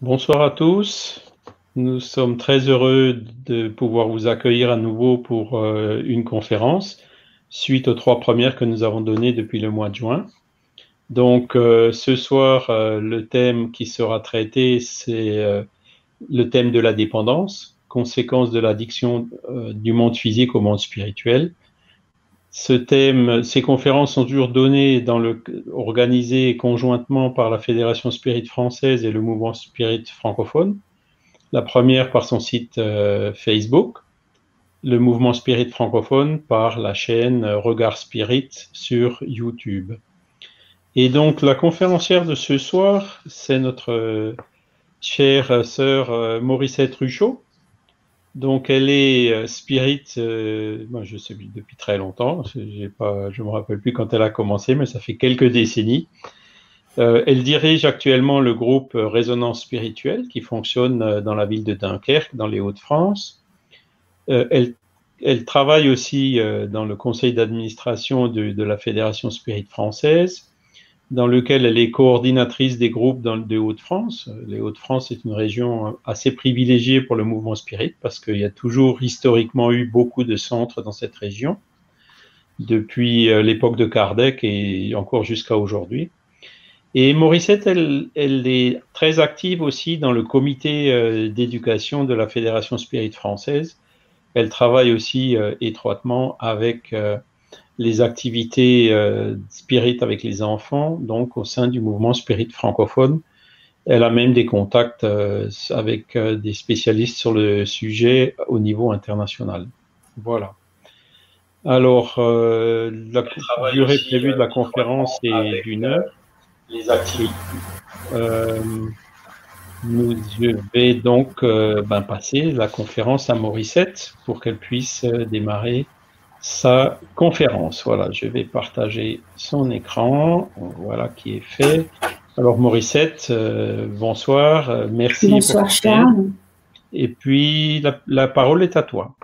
Bonsoir à tous. Nous sommes très heureux de pouvoir vous accueillir à nouveau pour une conférence suite aux 3 premières que nous avons données depuis le mois de juin. Donc ce soir, le thème qui sera traité, c'est le thème de la dépendance, conséquence de l'addiction du monde physique au monde spirituel. Ces conférences sont toujours données organisées conjointement par la Fédération Spirit française et le mouvement Spirit francophone. La première par son site Facebook, le mouvement Spirit francophone par la chaîne Regard Spirit sur YouTube. Et donc la conférencière de ce soir, c'est notre chère sœur Morissette Ruchot. Donc elle est spirit, moi je sais depuis très longtemps, je me rappelle plus quand elle a commencé, mais ça fait quelques décennies. Elle dirige actuellement le groupe Résonance Spirituelle qui fonctionne dans la ville de Dunkerque, dans les Hauts-de-France. Elle travaille aussi dans le conseil d'administration de la Fédération Spirit française, dans lequel elle est coordinatrice des groupes des Hauts-de-France. Les Hauts-de-France est une région assez privilégiée pour le mouvement spirit parce qu'il y a toujours historiquement eu beaucoup de centres dans cette région, depuis l'époque de Kardec et encore jusqu'à aujourd'hui. Et Morissette, elle est très active aussi dans le comité d'éducation de la Fédération Spirit française. Elle travaille aussi étroitement avec les activités spirit avec les enfants, donc au sein du mouvement spirit francophone. Elle a même des contacts avec des spécialistes sur le sujet au niveau international. Voilà. Alors, la durée prévue de la conférence est d'1 heure. Les activités. Je vais donc passer la conférence à Morissette pour qu'elle puisse démarrer sa conférence. Voilà, je vais partager son écran. Voilà qui est fait. Alors Morissette, bonsoir, merci. Bonsoir Charles. Et puis la parole est à toi.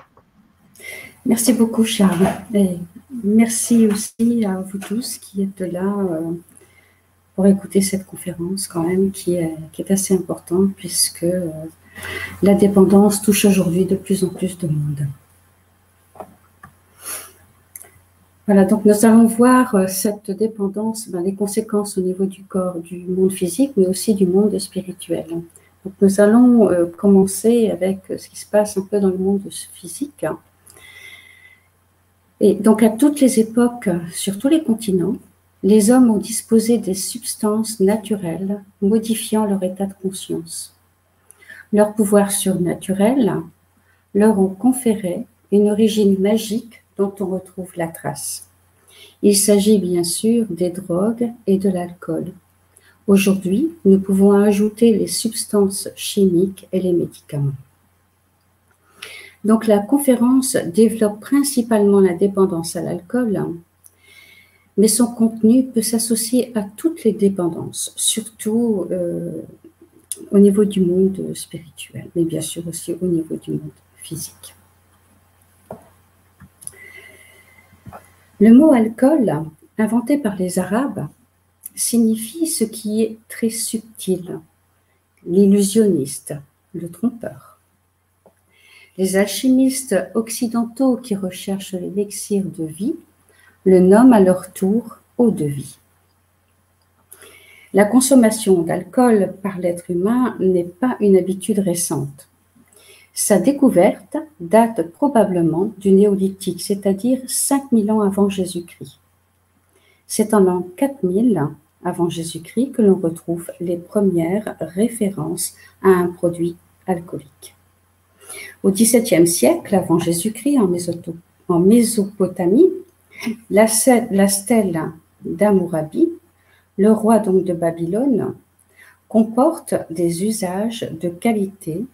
Merci beaucoup Charles. Et merci aussi à vous tous qui êtes là pour écouter cette conférence quand même qui est assez importante puisque la dépendance touche aujourd'hui de plus en plus de monde. Voilà, donc nous allons voir cette dépendance, les conséquences au niveau du corps, du monde physique, mais aussi du monde spirituel. Donc nous allons commencer avec ce qui se passe un peu dans le monde physique. Et donc à toutes les époques, sur tous les continents, les hommes ont disposé des substances naturelles modifiant leur état de conscience. Leurs pouvoirs surnaturels leur ont conféré une origine magique dont on retrouve la trace. Il s'agit bien sûr des drogues et de l'alcool. Aujourd'hui, nous pouvons ajouter les substances chimiques et les médicaments. Donc la conférence développe principalement la dépendance à l'alcool, mais son contenu peut s'associer à toutes les dépendances, surtout au niveau du monde spirituel, mais bien sûr aussi au niveau du monde physique. Le mot alcool, inventé par les Arabes, signifie ce qui est très subtil, l'illusionniste, le trompeur. Les alchimistes occidentaux qui recherchent l'élixir de vie le nomment à leur tour eau de vie. La consommation d'alcool par l'être humain n'est pas une habitude récente. Sa découverte date probablement du néolithique, c'est-à-dire 5000 ans avant Jésus-Christ. C'est en l'an 4000 avant Jésus-Christ que l'on retrouve les premières références à un produit alcoolique. Au XVIIe siècle avant Jésus-Christ, en Mésopotamie, la stèle d'Hammurabi, le roi donc de Babylone, comporte des usages de qualité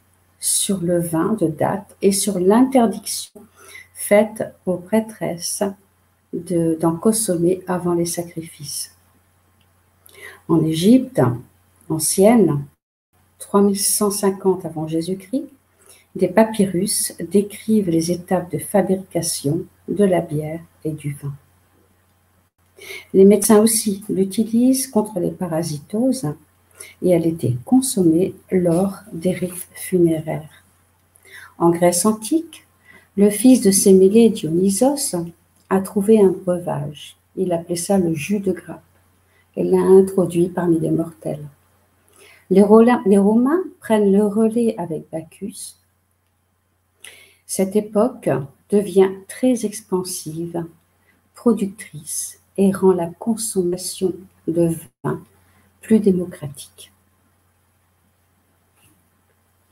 sur le vin de date et sur l'interdiction faite aux prêtresses d'en consommer avant les sacrifices. En Égypte ancienne, 3150 avant Jésus-Christ, des papyrus décrivent les étapes de fabrication de la bière et du vin. Les médecins aussi l'utilisent contre les parasitoses et elle était consommée lors des rites funéraires. En Grèce antique, le fils de Sémélé, Dionysos, a trouvé un breuvage. Il appelait ça le jus de grappe et l'a introduit parmi les mortels. Les Romains prennent le relais avec Bacchus. Cette époque devient très expansive, productrice et rend la consommation de vin plus démocratique.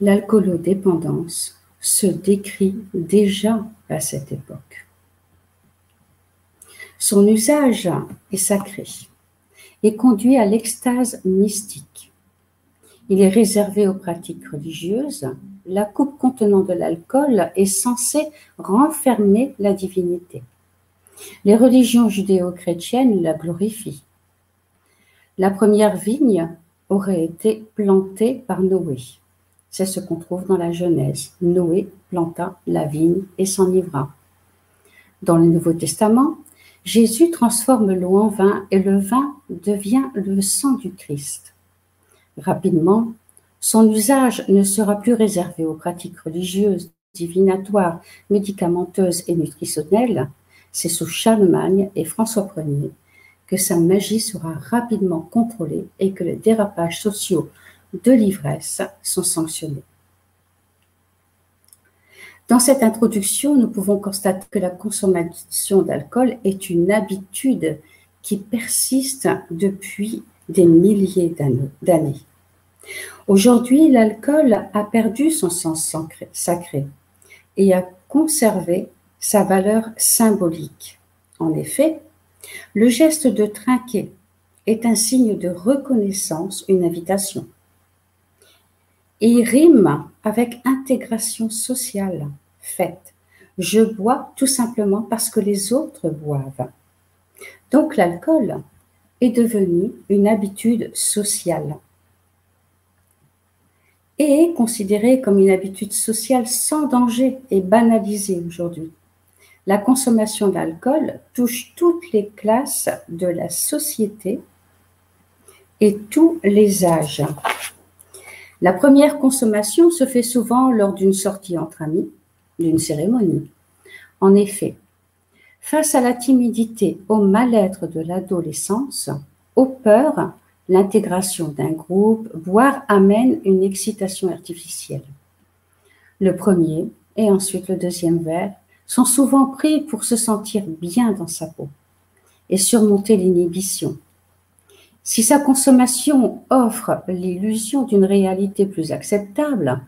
L'alcoolodépendance se décrit déjà à cette époque. Son usage est sacré et conduit à l'extase mystique. Il est réservé aux pratiques religieuses. La coupe contenant de l'alcool est censée renfermer la divinité. Les religions judéo-chrétiennes la glorifient. La première vigne aurait été plantée par Noé. C'est ce qu'on trouve dans la Genèse. Noé planta la vigne et s'enivra. Dans le Nouveau Testament, Jésus transforme l'eau en vin et le vin devient le sang du Christ. Rapidement, son usage ne sera plus réservé aux pratiques religieuses, divinatoires, médicamenteuses et nutritionnelles. C'est sous Charlemagne et François Ier que sa magie sera rapidement contrôlée et que les dérapages sociaux de l'ivresse sont sanctionnés. Dans cette introduction, nous pouvons constater que la consommation d'alcool est une habitude qui persiste depuis des milliers d'années. Aujourd'hui, l'alcool a perdu son sens sacré et a conservé sa valeur symbolique. En effet, le geste de trinquer est un signe de reconnaissance, une invitation. Et il rime avec intégration sociale faite. Je bois tout simplement parce que les autres boivent. Donc l'alcool est devenu une habitude sociale et est considéré comme une habitude sociale sans danger et banalisée aujourd'hui. La consommation d'alcool touche toutes les classes de la société et tous les âges. La première consommation se fait souvent lors d'une sortie entre amis, d'une cérémonie. En effet, face à la timidité, au mal-être de l'adolescence, aux peurs, l'intégration d'un groupe, boire amène une excitation artificielle. Le premier et ensuite le deuxième verre sont souvent pris pour se sentir bien dans sa peau et surmonter l'inhibition. Si sa consommation offre l'illusion d'une réalité plus acceptable,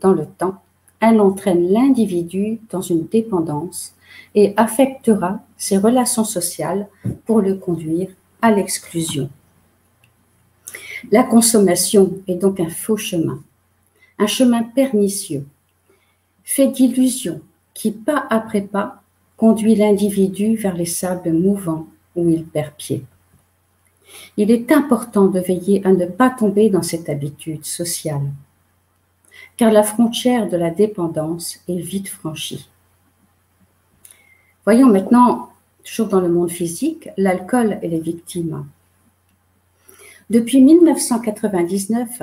dans le temps, elle entraîne l'individu dans une dépendance et affectera ses relations sociales pour le conduire à l'exclusion. La consommation est donc un faux chemin, un chemin pernicieux, fait d'illusions qui, pas après pas, conduit l'individu vers les sables mouvants où il perd pied. Il est important de veiller à ne pas tomber dans cette habitude sociale, car la frontière de la dépendance est vite franchie. Voyons maintenant, toujours dans le monde physique, l'alcool et les victimes. Depuis 1999,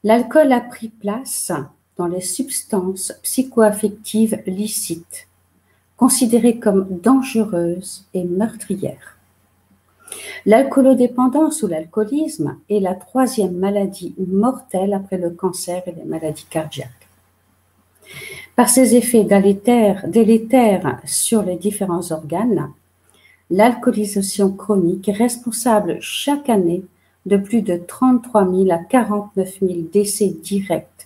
l'alcool a pris place dans les substances psychoaffectives licites, considérées comme dangereuses et meurtrières. L'alcoolodépendance ou l'alcoolisme est la troisième maladie mortelle après le cancer et les maladies cardiaques. Par ses effets délétères sur les différents organes, l'alcoolisation chronique est responsable chaque année de plus de 33 000 à 49 000 décès directs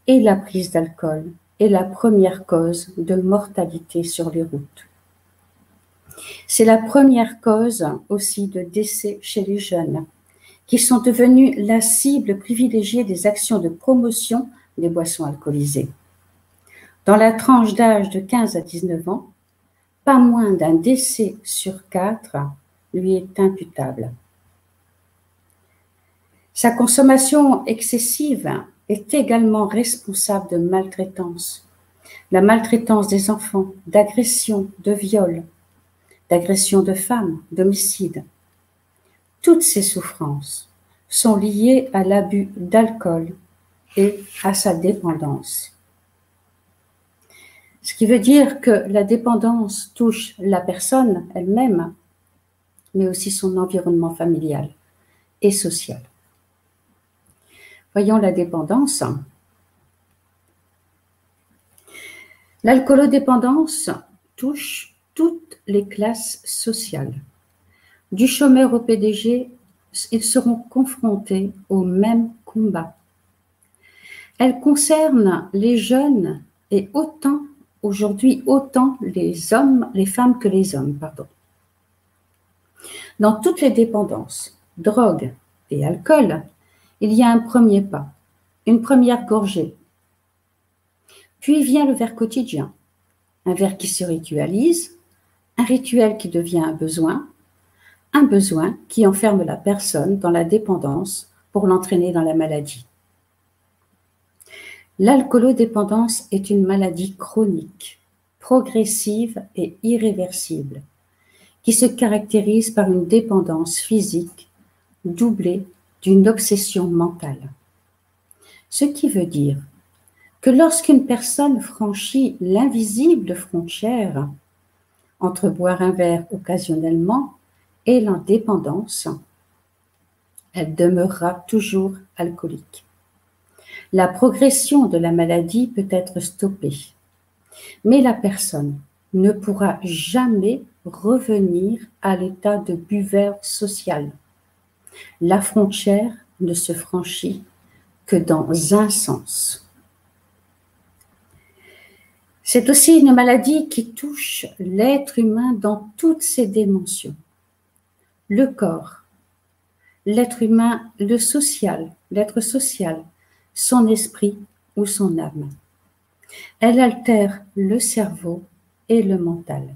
et la prise d'alcool est la première cause de mortalité sur les routes. C'est la première cause aussi de décès chez les jeunes, qui sont devenus la cible privilégiée des actions de promotion des boissons alcoolisées. Dans la tranche d'âge de 15 à 19 ans, pas moins d'un décès sur 4 lui est imputable. Sa consommation excessive est également responsable de maltraitance. La maltraitance des enfants, d'agression, de viol, d'agression de femmes, d'homicide. Toutes ces souffrances sont liées à l'abus d'alcool et à sa dépendance. Ce qui veut dire que la dépendance touche la personne elle-même, mais aussi son environnement familial et social. Voyons la dépendance. L'alcoolodépendance touche toutes les classes sociales. Du chômeur au PDG, ils seront confrontés au même combat. Elle concerne les jeunes et aujourd'hui autant les hommes, les femmes que les hommes, pardon. Dans toutes les dépendances, drogue et alcool, il y a un premier pas, une première gorgée. Puis vient le verre quotidien, un verre qui se ritualise, un rituel qui devient un besoin qui enferme la personne dans la dépendance pour l'entraîner dans la maladie. L'alcoolodépendance est une maladie chronique, progressive et irréversible, qui se caractérise par une dépendance physique doublée d'une obsession mentale. Ce qui veut dire que lorsqu'une personne franchit l'invisible frontière entre boire un verre occasionnellement et l'indépendance, elle demeurera toujours alcoolique. La progression de la maladie peut être stoppée, mais la personne ne pourra jamais revenir à l'état de buveur social. La frontière ne se franchit que dans un sens. C'est aussi une maladie qui touche l'être humain dans toutes ses dimensions. Le corps, l'être humain, l'être social, son esprit ou son âme. Elle altère le cerveau et le mental.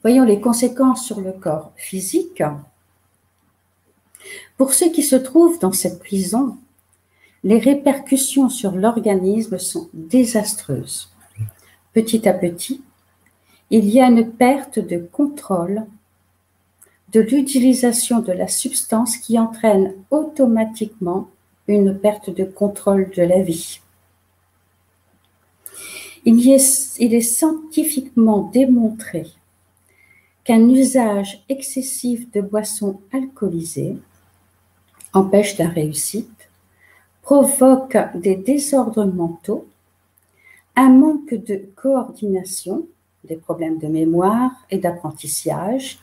Voyons les conséquences sur le corps physique. Pour ceux qui se trouvent dans cette prison, les répercussions sur l'organisme sont désastreuses. Petit à petit, il y a une perte de contrôle de l'utilisation de la substance qui entraîne automatiquement une perte de contrôle de la vie. Il est scientifiquement démontré qu'un usage excessif de boissons alcoolisées empêche la réussite, provoque des désordres mentaux, un manque de coordination, des problèmes de mémoire et d'apprentissage,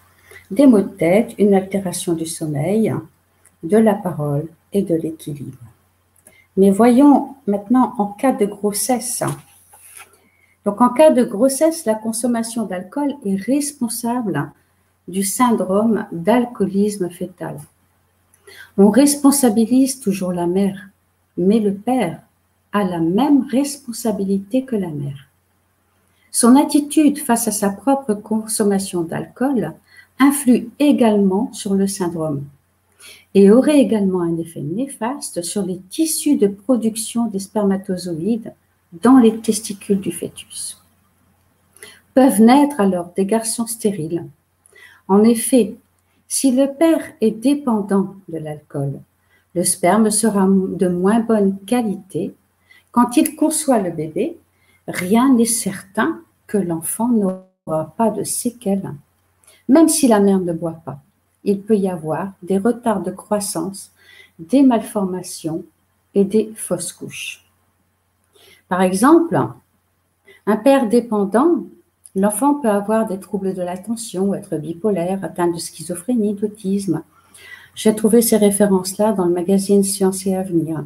des maux de tête, une altération du sommeil, de la parole et de l'équilibre. Mais voyons maintenant en cas de grossesse. Donc en cas de grossesse, la consommation d'alcool est responsable du syndrome d'alcoolisme fœtal. On responsabilise toujours la mère, mais le père a la même responsabilité que la mère. Son attitude face à sa propre consommation d'alcool influe également sur le syndrome et aurait également un effet néfaste sur les tissus de production des spermatozoïdes dans les testicules du fœtus. Peuvent naître alors des garçons stériles. En effet, si le père est dépendant de l'alcool, le sperme sera de moins bonne qualité. Quand il conçoit le bébé, rien n'est certain que l'enfant n'aura pas de séquelles. Même si la mère ne boit pas, il peut y avoir des retards de croissance, des malformations et des fausses couches. Par exemple, un père dépendant, l'enfant peut avoir des troubles de l'attention, être bipolaire, atteint de schizophrénie, d'autisme. J'ai trouvé ces références-là dans le magazine Science et Avenir.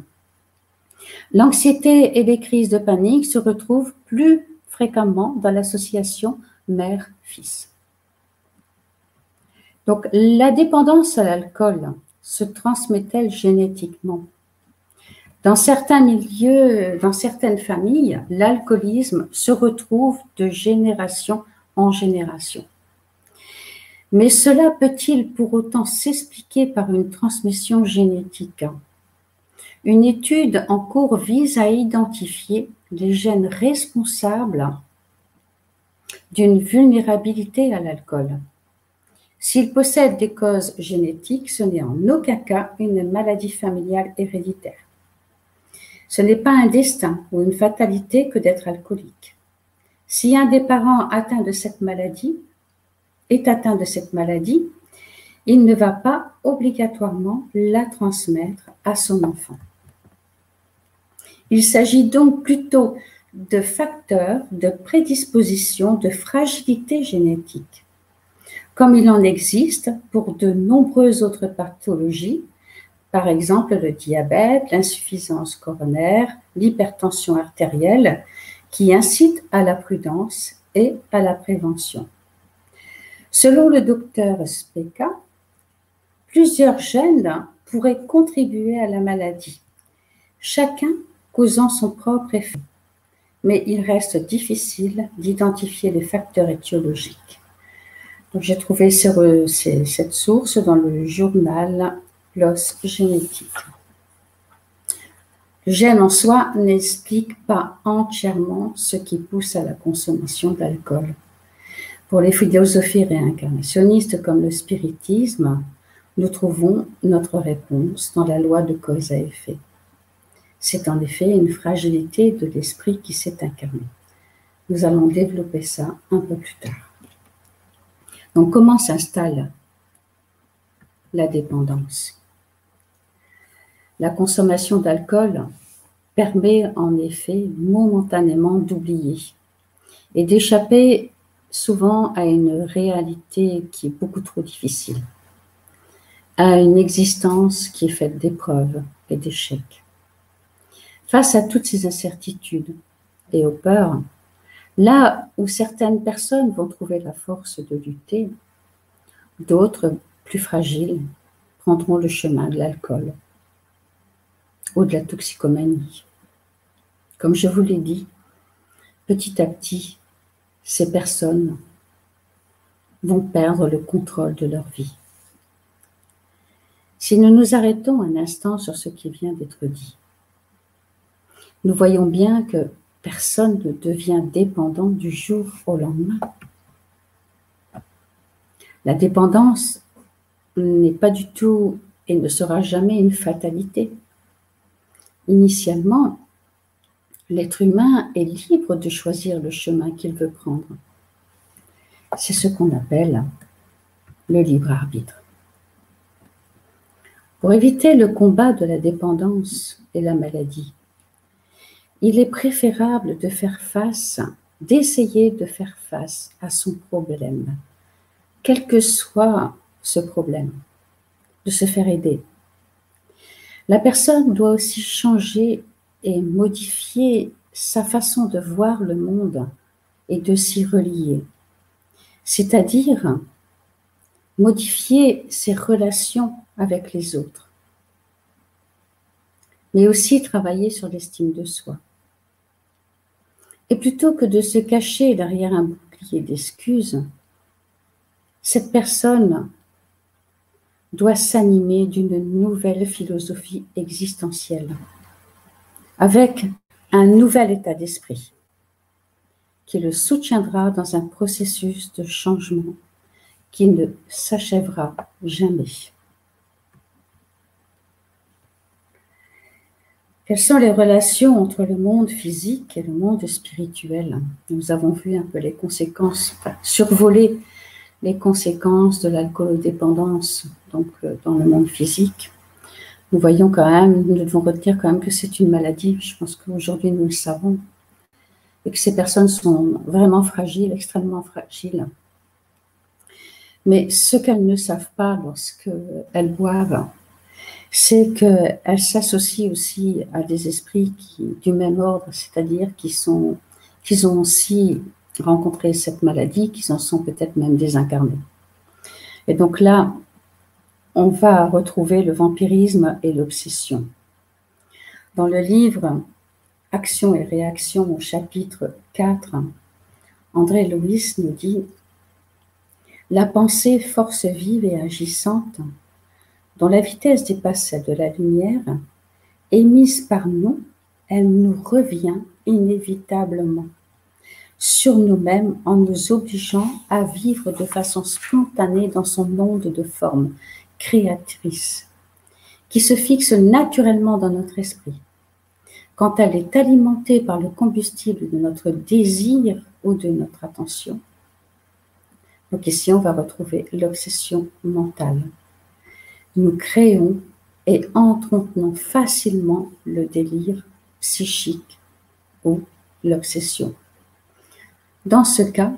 L'anxiété et les crises de panique se retrouvent plus fréquemment dans l'association mère-fils. Donc, la dépendance à l'alcool se transmet-elle génétiquement? Dans certains milieux, dans certaines familles, l'alcoolisme se retrouve de génération en génération. Mais cela peut-il pour autant s'expliquer par une transmission génétique? Une étude en cours vise à identifier les gènes responsables d'une vulnérabilité à l'alcool. S'il possède des causes génétiques, ce n'est en aucun cas une maladie familiale héréditaire. Ce n'est pas un destin ou une fatalité que d'être alcoolique. Si un des parents est atteint de cette maladie, il ne va pas obligatoirement la transmettre à son enfant. Il s'agit donc plutôt de facteurs de prédisposition, de fragilité génétique, comme il en existe pour de nombreuses autres pathologies, par exemple le diabète, l'insuffisance coronaire, l'hypertension artérielle, qui incitent à la prudence et à la prévention. Selon le docteur Speka, plusieurs gènes pourraient contribuer à la maladie, chacun causant son propre effet. Mais il reste difficile d'identifier les facteurs étiologiques. Donc, j'ai trouvé cette source dans le journal PLOS Génétique. Le gène en soi n'explique pas entièrement ce qui pousse à la consommation d'alcool. Pour les philosophies réincarnationnistes comme le spiritisme, nous trouvons notre réponse dans la loi de cause à effet. C'est en effet une fragilité de l'esprit qui s'est incarnée. Nous allons développer ça un peu plus tard. Donc, comment s'installe la dépendance? La consommation d'alcool permet en effet momentanément d'oublier et d'échapper souvent à une réalité qui est beaucoup trop difficile, à une existence qui est faite d'épreuves et d'échecs. Face à toutes ces incertitudes et aux peurs, là où certaines personnes vont trouver la force de lutter, d'autres, plus fragiles, prendront le chemin de l'alcool ou de la toxicomanie. Comme je vous l'ai dit, petit à petit, ces personnes vont perdre le contrôle de leur vie. Si nous nous arrêtons un instant sur ce qui vient d'être dit, nous voyons bien que personne ne devient dépendant du jour au lendemain. La dépendance n'est pas du tout et ne sera jamais une fatalité. Initialement, l'être humain est libre de choisir le chemin qu'il veut prendre. C'est ce qu'on appelle le libre arbitre. Pour éviter le combat de la dépendance et la maladie, il est préférable d'essayer de faire face à son problème, quel que soit ce problème, de se faire aider. La personne doit aussi changer et modifier sa façon de voir le monde et de s'y relier, c'est-à-dire modifier ses relations avec les autres, mais aussi travailler sur l'estime de soi. Et plutôt que de se cacher derrière un bouclier d'excuses, cette personne doit s'animer d'une nouvelle philosophie existentielle, avec un nouvel état d'esprit qui le soutiendra dans un processus de changement qui ne s'achèvera jamais. Quelles sont les relations entre le monde physique et le monde spirituel? Nous avons vu un peu les conséquences, survoler les conséquences de l'alcoolodépendance donc dans le monde physique. Nous voyons quand même, nous devons retenir quand même que c'est une maladie, je pense qu'aujourd'hui nous le savons, et que ces personnes sont vraiment fragiles, extrêmement fragiles. Mais ce qu'elles ne savent pas lorsqu'elles boivent, c'est qu'elles s'associent aussi à des esprits du même ordre, c'est-à-dire qu'ils ont aussi rencontré cette maladie, qu'ils en sont peut-être même désincarnés. Et donc là, on va retrouver le vampirisme et l'obsession. Dans le livre « Action et réaction » au chapitre 4, André Louis nous dit « La pensée, force vive et agissante, dont la vitesse dépasse celle de la lumière, émise par nous, elle nous revient inévitablement. sur nous-mêmes en nous obligeant à vivre de façon spontanée dans son monde de forme créatrice, qui se fixe naturellement dans notre esprit, quand elle est alimentée par le combustible de notre désir ou de notre attention. Donc ici, on va retrouver l'obsession mentale. Nous créons et entretenons facilement le délire psychique ou l'obsession. Dans ce cas,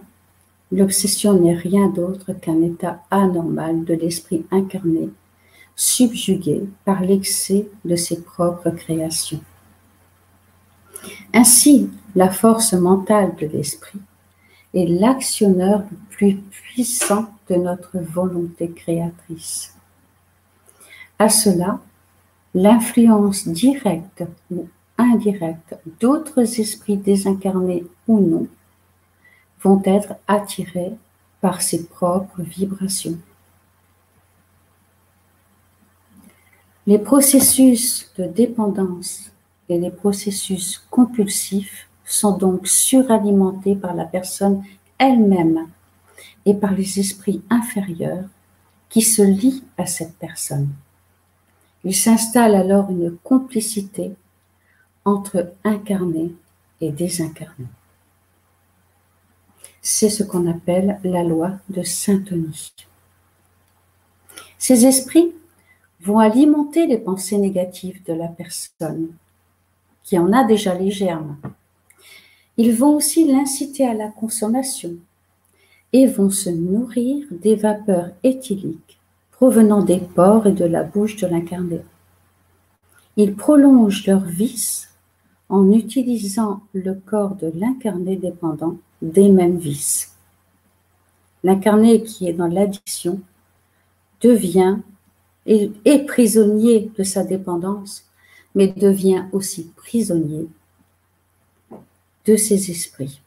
l'obsession n'est rien d'autre qu'un état anormal de l'esprit incarné, subjugué par l'excès de ses propres créations. Ainsi, la force mentale de l'esprit est l'actionneur le plus puissant de notre volonté créatrice. À cela, l'influence directe ou indirecte d'autres esprits désincarnés ou non vont être attirés par ses propres vibrations. Les processus de dépendance et les processus compulsifs sont donc suralimentés par la personne elle-même et par les esprits inférieurs qui se lient à cette personne. Il s'installe alors une complicité entre incarnés et désincarnés. C'est ce qu'on appelle la loi de syntonie. Ces esprits vont alimenter les pensées négatives de la personne qui en a déjà les germes. Ils vont aussi l'inciter à la consommation et vont se nourrir des vapeurs éthyliques provenant des pores et de la bouche de l'incarné. Ils prolongent leur vice en utilisant le corps de l'incarné dépendant des mêmes vices. L'incarné qui est dans l'addiction devient et est prisonnier de sa dépendance, mais devient aussi prisonnier de ses esprits.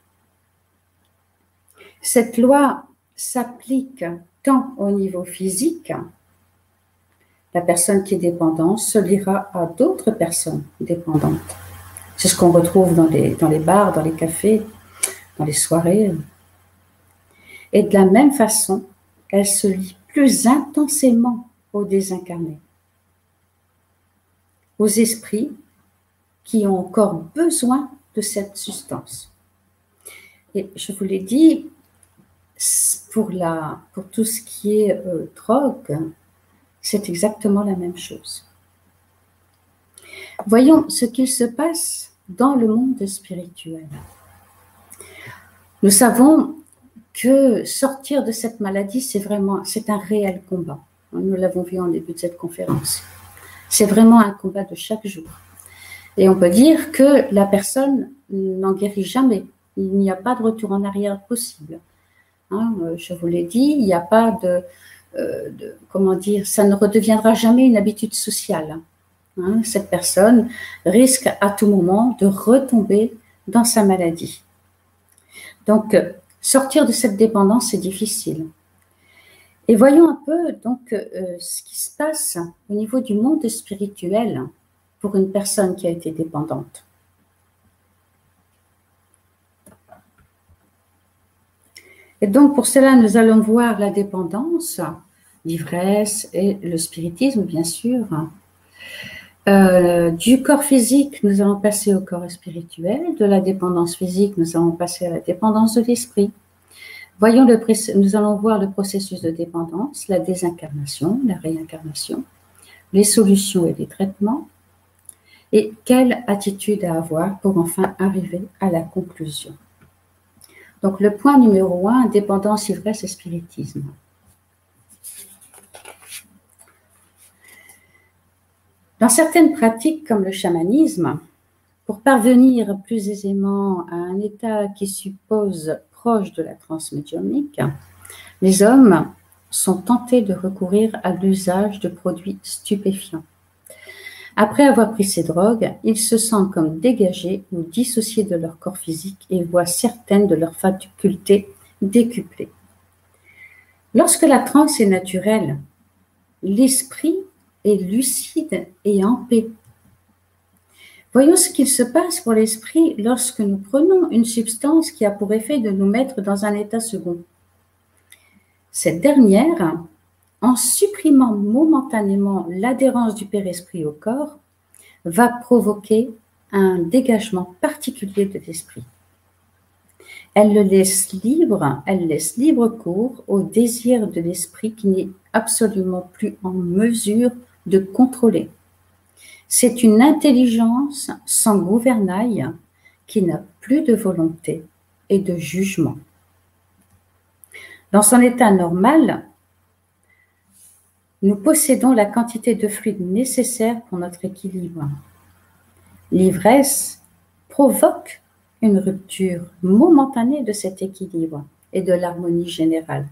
Cette loi s'applique tant au niveau physique, la personne qui est dépendante se liera à d'autres personnes dépendantes. C'est ce qu'on retrouve dans les bars, dans les cafés, dans les soirées. Et de la même façon, elle se lie plus intensément aux désincarnés, aux esprits qui ont encore besoin de cette substance. Et je vous l'ai dit, pour tout ce qui est drogue, c'est exactement la même chose. Voyons ce qu'il se passe dans le monde spirituel. Nous savons que sortir de cette maladie, c'est un réel combat. Nous l'avons vu en début de cette conférence. C'est vraiment un combat de chaque jour. Et on peut dire que la personne n'en guérit jamais. Il n'y a pas de retour en arrière possible. Je vous l'ai dit, il n'y a pas comment dire, ça ne redeviendra jamais une habitude sociale. Cette personne risque à tout moment de retomber dans sa maladie. Donc, sortir de cette dépendance, c'est difficile. Et voyons un peu donc ce qui se passe au niveau du monde spirituel pour une personne qui a été dépendante. Et donc, pour cela, nous allons voir la dépendance, l'ivresse et le spiritisme, bien sûr. Du corps physique, nous allons passer au corps spirituel. De la dépendance physique, nous allons passer à la dépendance de l'esprit. Nous allons voir le processus de dépendance, la désincarnation, la réincarnation, les solutions et les traitements, et quelle attitude à avoir pour enfin arriver à la conclusion. Donc, le point numéro 1, dépendance, ivresse et spiritisme. Dans certaines pratiques comme le chamanisme, pour parvenir plus aisément à un état qui suppose proche de la transe médiumnique, les hommes sont tentés de recourir à l'usage de produits stupéfiants. Après avoir pris ces drogues, ils se sentent comme dégagés ou dissociés de leur corps physique et voient certaines de leurs facultés décuplées. Lorsque la transe est naturelle, l'esprit est lucide et en paix. Voyons ce qu'il se passe pour l'esprit lorsque nous prenons une substance qui a pour effet de nous mettre dans un état second. Cette dernière, en supprimant momentanément l'adhérence du Père-Esprit au corps, va provoquer un dégagement particulier de l'esprit. Elle laisse libre cours au désir de l'esprit qui n'est absolument plus en mesure de contrôler. C'est une intelligence sans gouvernail qui n'a plus de volonté et de jugement. Dans son état normal, nous possédons la quantité de fluide nécessaire pour notre équilibre. L'ivresse provoque une rupture momentanée de cet équilibre et de l'harmonie générale.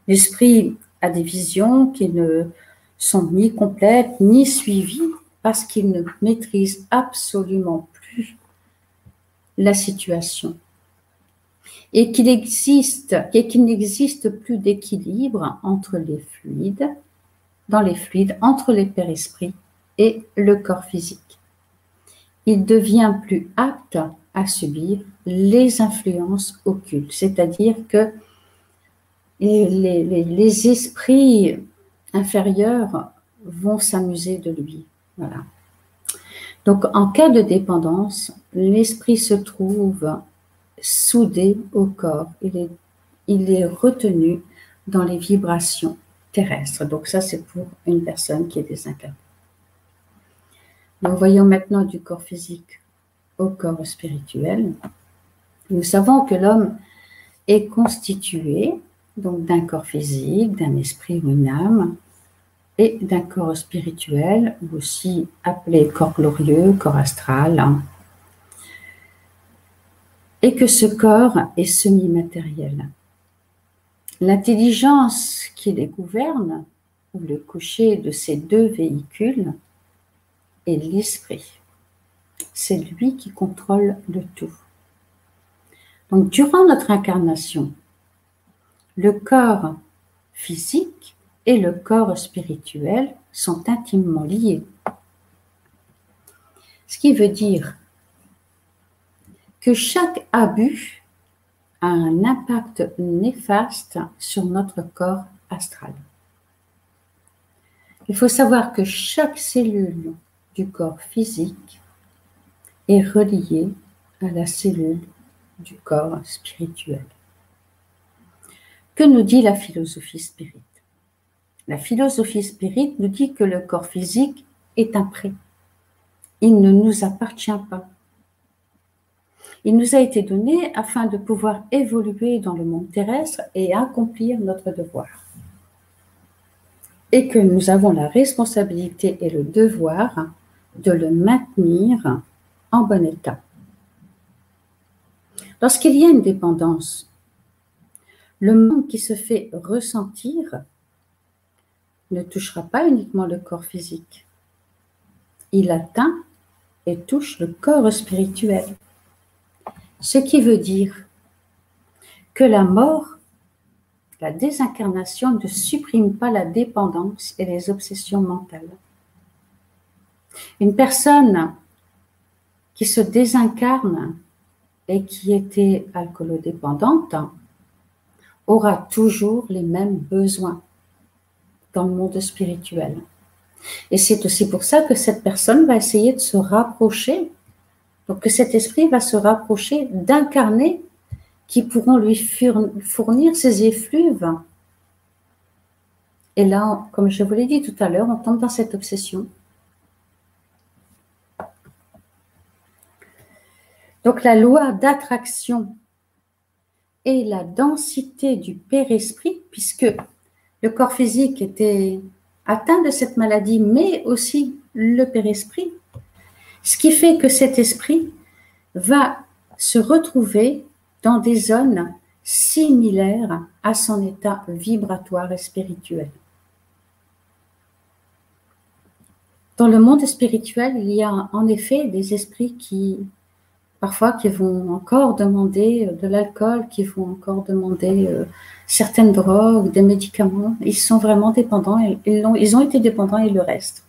L'esprit a des visions qui ne sont ni complètes ni suivies parce qu'il ne maîtrise absolument plus la situation et qu'il n'existe plus d'équilibre entre les fluides, dans les fluides, entre les père-esprits et le corps physique. Il devient plus apte à subir les influences occultes, c'est-à-dire que les esprits inférieurs vont s'amuser de lui. Voilà. Donc, en cas de dépendance, l'esprit se trouve soudé au corps. Il est retenu dans les vibrations terrestres. Donc, ça, c'est pour une personne qui est désincarnée. Nous voyons maintenant du corps physique au corps spirituel. Nous savons que l'homme est constitué donc d'un corps physique, d'un esprit ou une âme, et d'un corps spirituel, aussi appelé corps glorieux, corps astral, et que ce corps est semi-matériel. L'intelligence qui les gouverne, ou le coucher de ces deux véhicules, est l'esprit. C'est lui qui contrôle le tout. Donc, durant notre incarnation, le corps physique et le corps spirituel sont intimement liés. Ce qui veut dire que chaque abus a un impact néfaste sur notre corps astral. Il faut savoir que chaque cellule du corps physique est reliée à la cellule du corps spirituel. Que nous dit la philosophie spirit? La philosophie spirit nous dit que le corps physique est un prêt. Il ne nous appartient pas. Il nous a été donné afin de pouvoir évoluer dans le monde terrestre et accomplir notre devoir. Et que nous avons la responsabilité et le devoir de le maintenir en bon état. Lorsqu'il y a une dépendance, le monde qui se fait ressentir ne touchera pas uniquement le corps physique. Il atteint et touche le corps spirituel. Ce qui veut dire que la mort, la désincarnation ne supprime pas la dépendance et les obsessions mentales. Une personne qui se désincarne et qui était alcoolodépendante aura toujours les mêmes besoins dans le monde spirituel. Et c'est aussi pour ça que cette personne va essayer de se rapprocher, donc que cet esprit va se rapprocher d'incarnés qui pourront lui fournir ces effluves. Et là, comme je vous l'ai dit tout à l'heure, on tombe dans cette obsession. Donc la loi d'attraction et la densité du Père-Esprit, puisque le corps physique était atteint de cette maladie, mais aussi le Père-Esprit, ce qui fait que cet esprit va se retrouver dans des zones similaires à son état vibratoire et spirituel. Dans le monde spirituel, il y a en effet des esprits parfois qui vont encore demander de l'alcool, qui vont encore demander certaines drogues, des médicaments. Ils sont vraiment dépendants, ils ont été dépendants et le restent.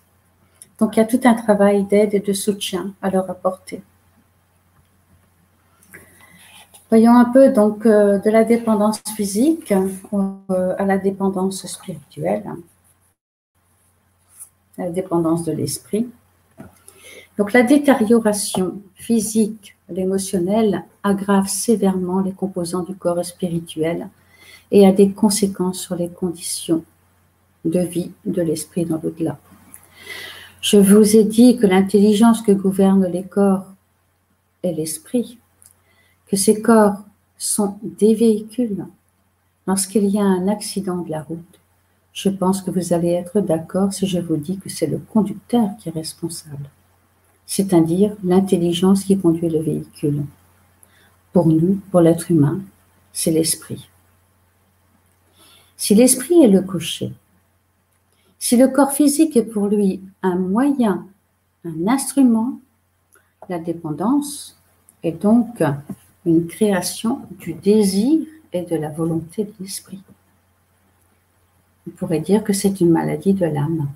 Donc, il y a tout un travail d'aide et de soutien à leur apporter. Voyons un peu donc de la dépendance physique à la dépendance spirituelle, à la dépendance de l'esprit. Donc, la détérioration physique, l'émotionnelle, aggrave sévèrement les composants du corps spirituel et a des conséquences sur les conditions de vie de l'esprit dans l'au-delà. Je vous ai dit que l'intelligence que gouverne les corps est l'esprit, que ces corps sont des véhicules. Lorsqu'il y a un accident de la route, je pense que vous allez être d'accord si je vous dis que c'est le conducteur qui est responsable, c'est-à-dire l'intelligence qui conduit le véhicule. Pour nous, pour l'être humain, c'est l'esprit. Si l'esprit est le cocher, si le corps physique est pour lui un moyen, un instrument, la dépendance est donc une création du désir et de la volonté de l'esprit. On pourrait dire que c'est une maladie de l'âme.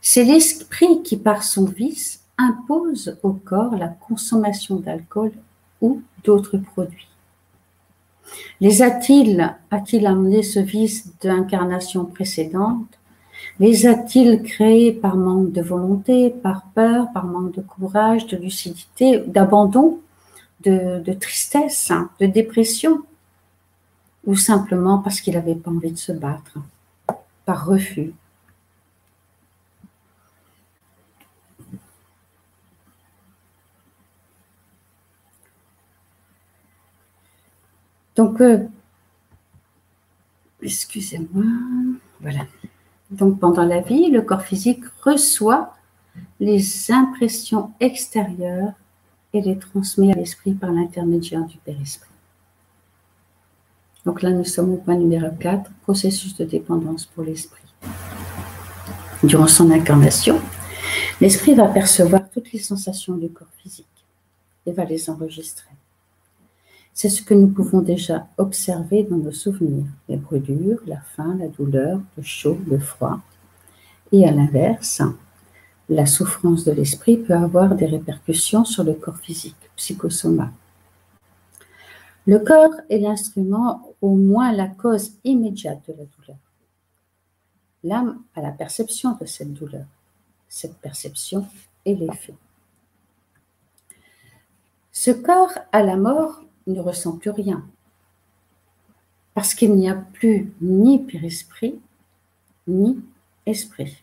C'est l'esprit qui, par son vice, impose au corps la consommation d'alcool ou d'autres produits. Les a-t-il amené ce vice d'incarnation précédente? Les a-t-il créés par manque de volonté, par peur, par manque de courage, de lucidité, d'abandon, de tristesse, de dépression? Ou simplement parce qu'il n'avait pas envie de se battre, par refus? Donc, excusez-moi, voilà. Donc, pendant la vie, le corps physique reçoit les impressions extérieures et les transmet à l'esprit par l'intermédiaire du père-esprit. Donc là, nous sommes au point numéro 4, processus de dépendance pour l'esprit. Durant son incarnation, l'esprit va percevoir toutes les sensations du corps physique et va les enregistrer. C'est ce que nous pouvons déjà observer dans nos souvenirs, les brûlures, la faim, la douleur, le chaud, le froid. Et à l'inverse, la souffrance de l'esprit peut avoir des répercussions sur le corps physique, psychosoma. Le corps est l'instrument, au moins la cause immédiate de la douleur. L'âme a la perception de cette douleur. Cette perception est l'effet. Ce corps, à la mort, ne ressent plus rien, parce qu'il n'y a plus ni père-esprit, ni esprit.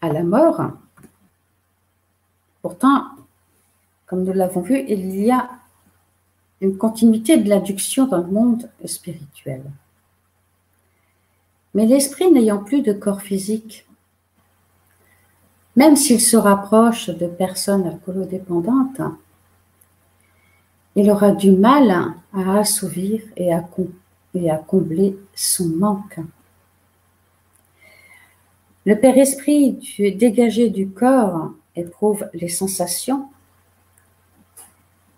À la mort, pourtant, comme nous l'avons vu, il y a une continuité de l'adduction dans le monde spirituel. Mais l'esprit n'ayant plus de corps physique, même s'il se rapproche de personnes alcoolodépendantes, il aura du mal à assouvir et à combler son manque. Le père-esprit dégagé du corps éprouve les sensations,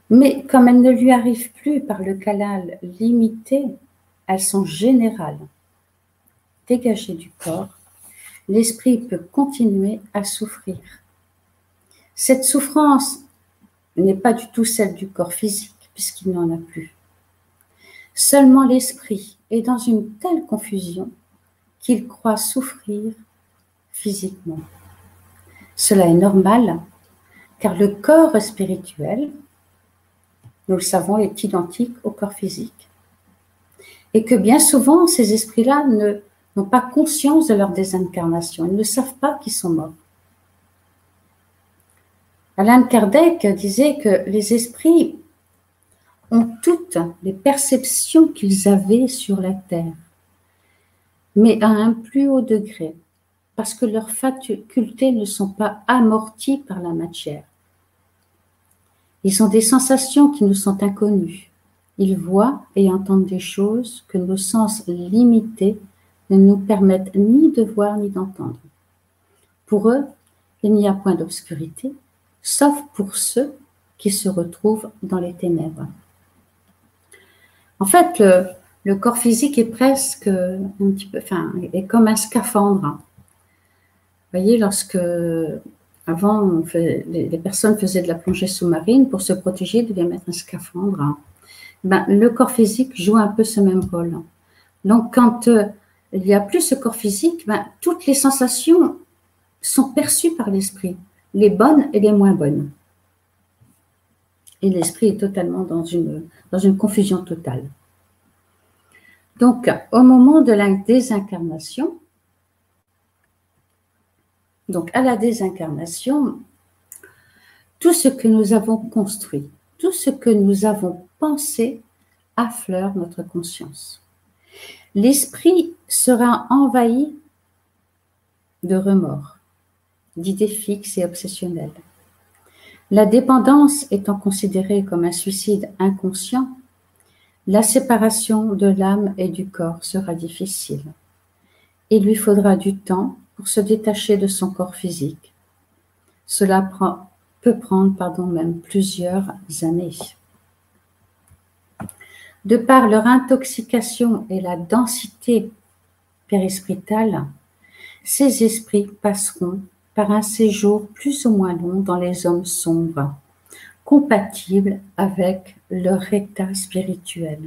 mais comme elles ne lui arrivent plus par le canal limité, elles sont générales. Dégagé du corps, l'esprit peut continuer à souffrir. Cette souffrance n'est pas du tout celle du corps physique, puisqu'il n'en a plus. Seulement l'esprit est dans une telle confusion qu'il croit souffrir physiquement. Cela est normal, car le corps spirituel, nous le savons, est identique au corps physique. Et que bien souvent, ces esprits-là n'ont pas conscience de leur désincarnation. Ils ne savent pas qu'ils sont morts. Allan Kardec disait que les esprits ont toutes les perceptions qu'ils avaient sur la Terre, mais à un plus haut degré, parce que leurs facultés ne sont pas amorties par la matière. Ils ont des sensations qui nous sont inconnues. Ils voient et entendent des choses que nos sens limités ne nous permettent ni de voir ni d'entendre. Pour eux, il n'y a point d'obscurité, sauf pour ceux qui se retrouvent dans les ténèbres. En fait, Le corps physique est presque un petit peu, enfin, est comme un scaphandre. Vous voyez, lorsque avant les personnes faisaient de la plongée sous-marine, pour se protéger, ils devaient mettre un scaphandre. Ben, le corps physique joue un peu ce même rôle. Donc, quand il n'y a plus ce corps physique, ben, toutes les sensations sont perçues par l'esprit, les bonnes et les moins bonnes. Et l'esprit est totalement dans une confusion totale. Donc, au moment de la désincarnation, donc à la désincarnation, tout ce que nous avons construit, tout ce que nous avons pensé affleure notre conscience. L'esprit sera envahi de remords, d'idées fixes et obsessionnelles. La dépendance étant considérée comme un suicide inconscient, la séparation de l'âme et du corps sera difficile. Il lui faudra du temps pour se détacher de son corps physique. Cela peut prendre même plusieurs années. De par leur intoxication et la densité périspritale, ces esprits passeront par un séjour plus ou moins long dans les zones sombres, compatibles avec leur état spirituel.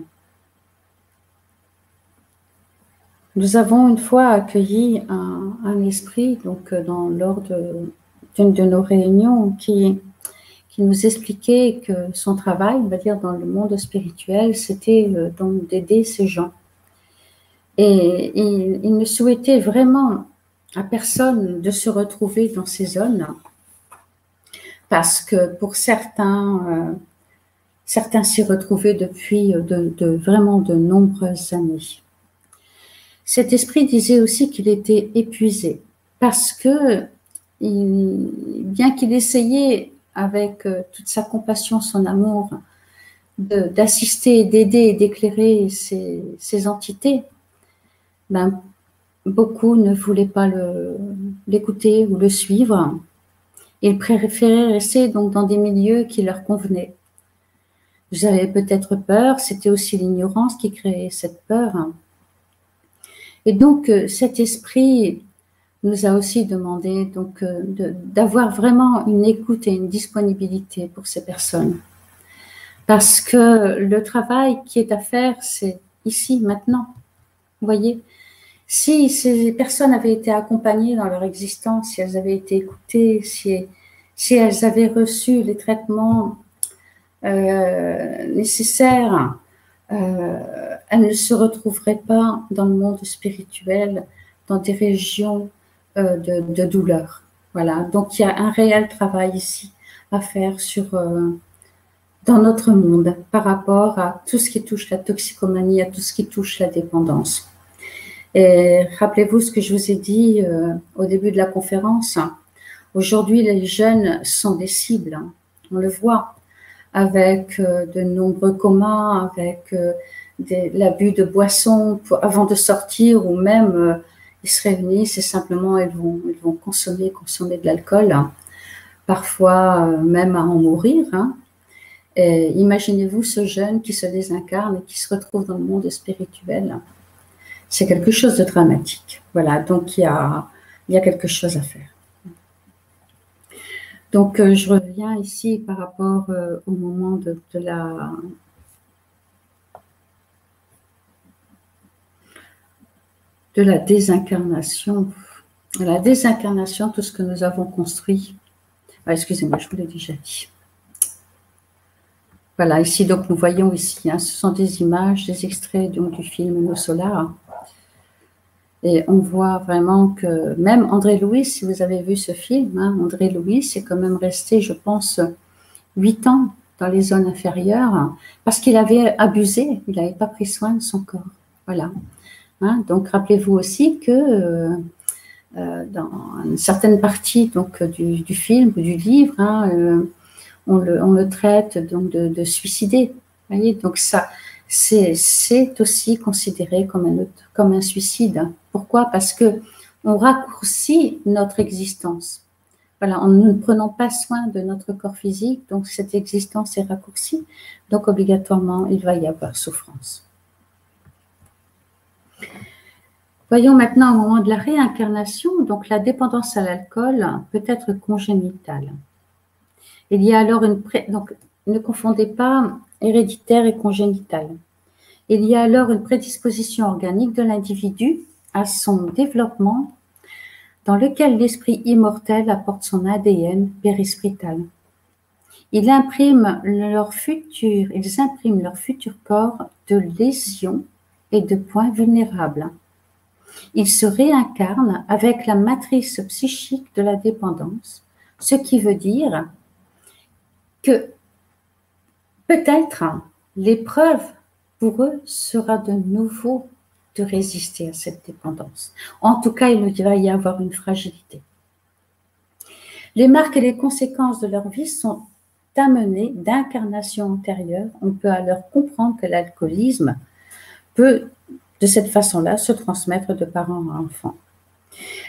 Nous avons une fois accueilli un esprit lors d'une de nos réunions qui nous expliquait que son travail, on va dire dans le monde spirituel, c'était donc d'aider ces gens. Et il ne souhaitait vraiment à personne de se retrouver dans ces zones parce que pour certains s'y retrouvaient depuis vraiment de nombreuses années. Cet esprit disait aussi qu'il était épuisé parce que, bien qu'il essayait avec toute sa compassion, son amour, d'assister, d'aider et d'éclairer ces entités, ben, beaucoup ne voulaient pas l'écouter ou le suivre. Ils préféraient rester donc dans des milieux qui leur convenaient. Vous avez peut-être peur, c'était aussi l'ignorance qui créait cette peur. Et donc, cet esprit nous a aussi demandé donc d'avoir vraiment une écoute et une disponibilité pour ces personnes. Parce que le travail qui est à faire, c'est ici, maintenant. Vous voyez, si ces personnes avaient été accompagnées dans leur existence, si elles avaient été écoutées, si elles avaient reçu les traitements nécessaires, elles ne se retrouveraient pas dans le monde spirituel, dans des régions de douleur. Voilà, donc il y a un réel travail ici à faire dans notre monde par rapport à tout ce qui touche la toxicomanie, à tout ce qui touche la dépendance. Et rappelez-vous ce que je vous ai dit au début de la conférence. Aujourd'hui, les jeunes sont des cibles. On le voit avec de nombreux comas, avec l'abus de boissons avant de sortir, ou même ils se réunissent et simplement ils vont consommer de l'alcool, parfois même à en mourir. Et imaginez-vous ce jeune qui se désincarne et qui se retrouve dans le monde spirituel. C'est quelque chose de dramatique. Voilà, donc il y a quelque chose à faire. Donc, je reviens ici par rapport au moment de la désincarnation. La désincarnation, tout ce que nous avons construit. Ah, excusez-moi, je vous l'ai déjà dit. Voilà, ici, donc, nous voyons ici, ce sont des images, des extraits donc, du film No Solar. Et on voit vraiment que même André Louis, si vous avez vu ce film, André Louis est quand même resté, je pense, 8 ans dans les zones inférieures parce qu'il avait abusé, il n'avait pas pris soin de son corps. Voilà. Donc, rappelez-vous aussi que dans une certaine partie donc, du film ou du livre, on le traite donc, de suicider. Vous voyez, donc ça, c'est aussi considéré comme un suicide. Pourquoi? Parce qu'on raccourcit notre existence. Voilà, nous ne prenons pas soin de notre corps physique, donc cette existence est raccourcie. Donc obligatoirement, il va y avoir souffrance. Voyons maintenant au moment de la réincarnation, donc la dépendance à l'alcool peut être congénitale. Il y a alors donc ne confondez pas héréditaire et congénital. Il y a alors une prédisposition organique de l'individu à son développement dans lequel l'esprit immortel apporte son ADN périspritale. Ils impriment leur futur corps de lésions et de points vulnérables. Ils se réincarnent avec la matrice psychique de la dépendance, ce qui veut dire que peut-être l'épreuve pour eux sera de nouveau de résister à cette dépendance. En tout cas, il va y avoir une fragilité. Les marques et les conséquences de leur vie sont amenées d'incarnations antérieures. On peut alors comprendre que l'alcoolisme peut, de cette façon-là, se transmettre de parents à enfants.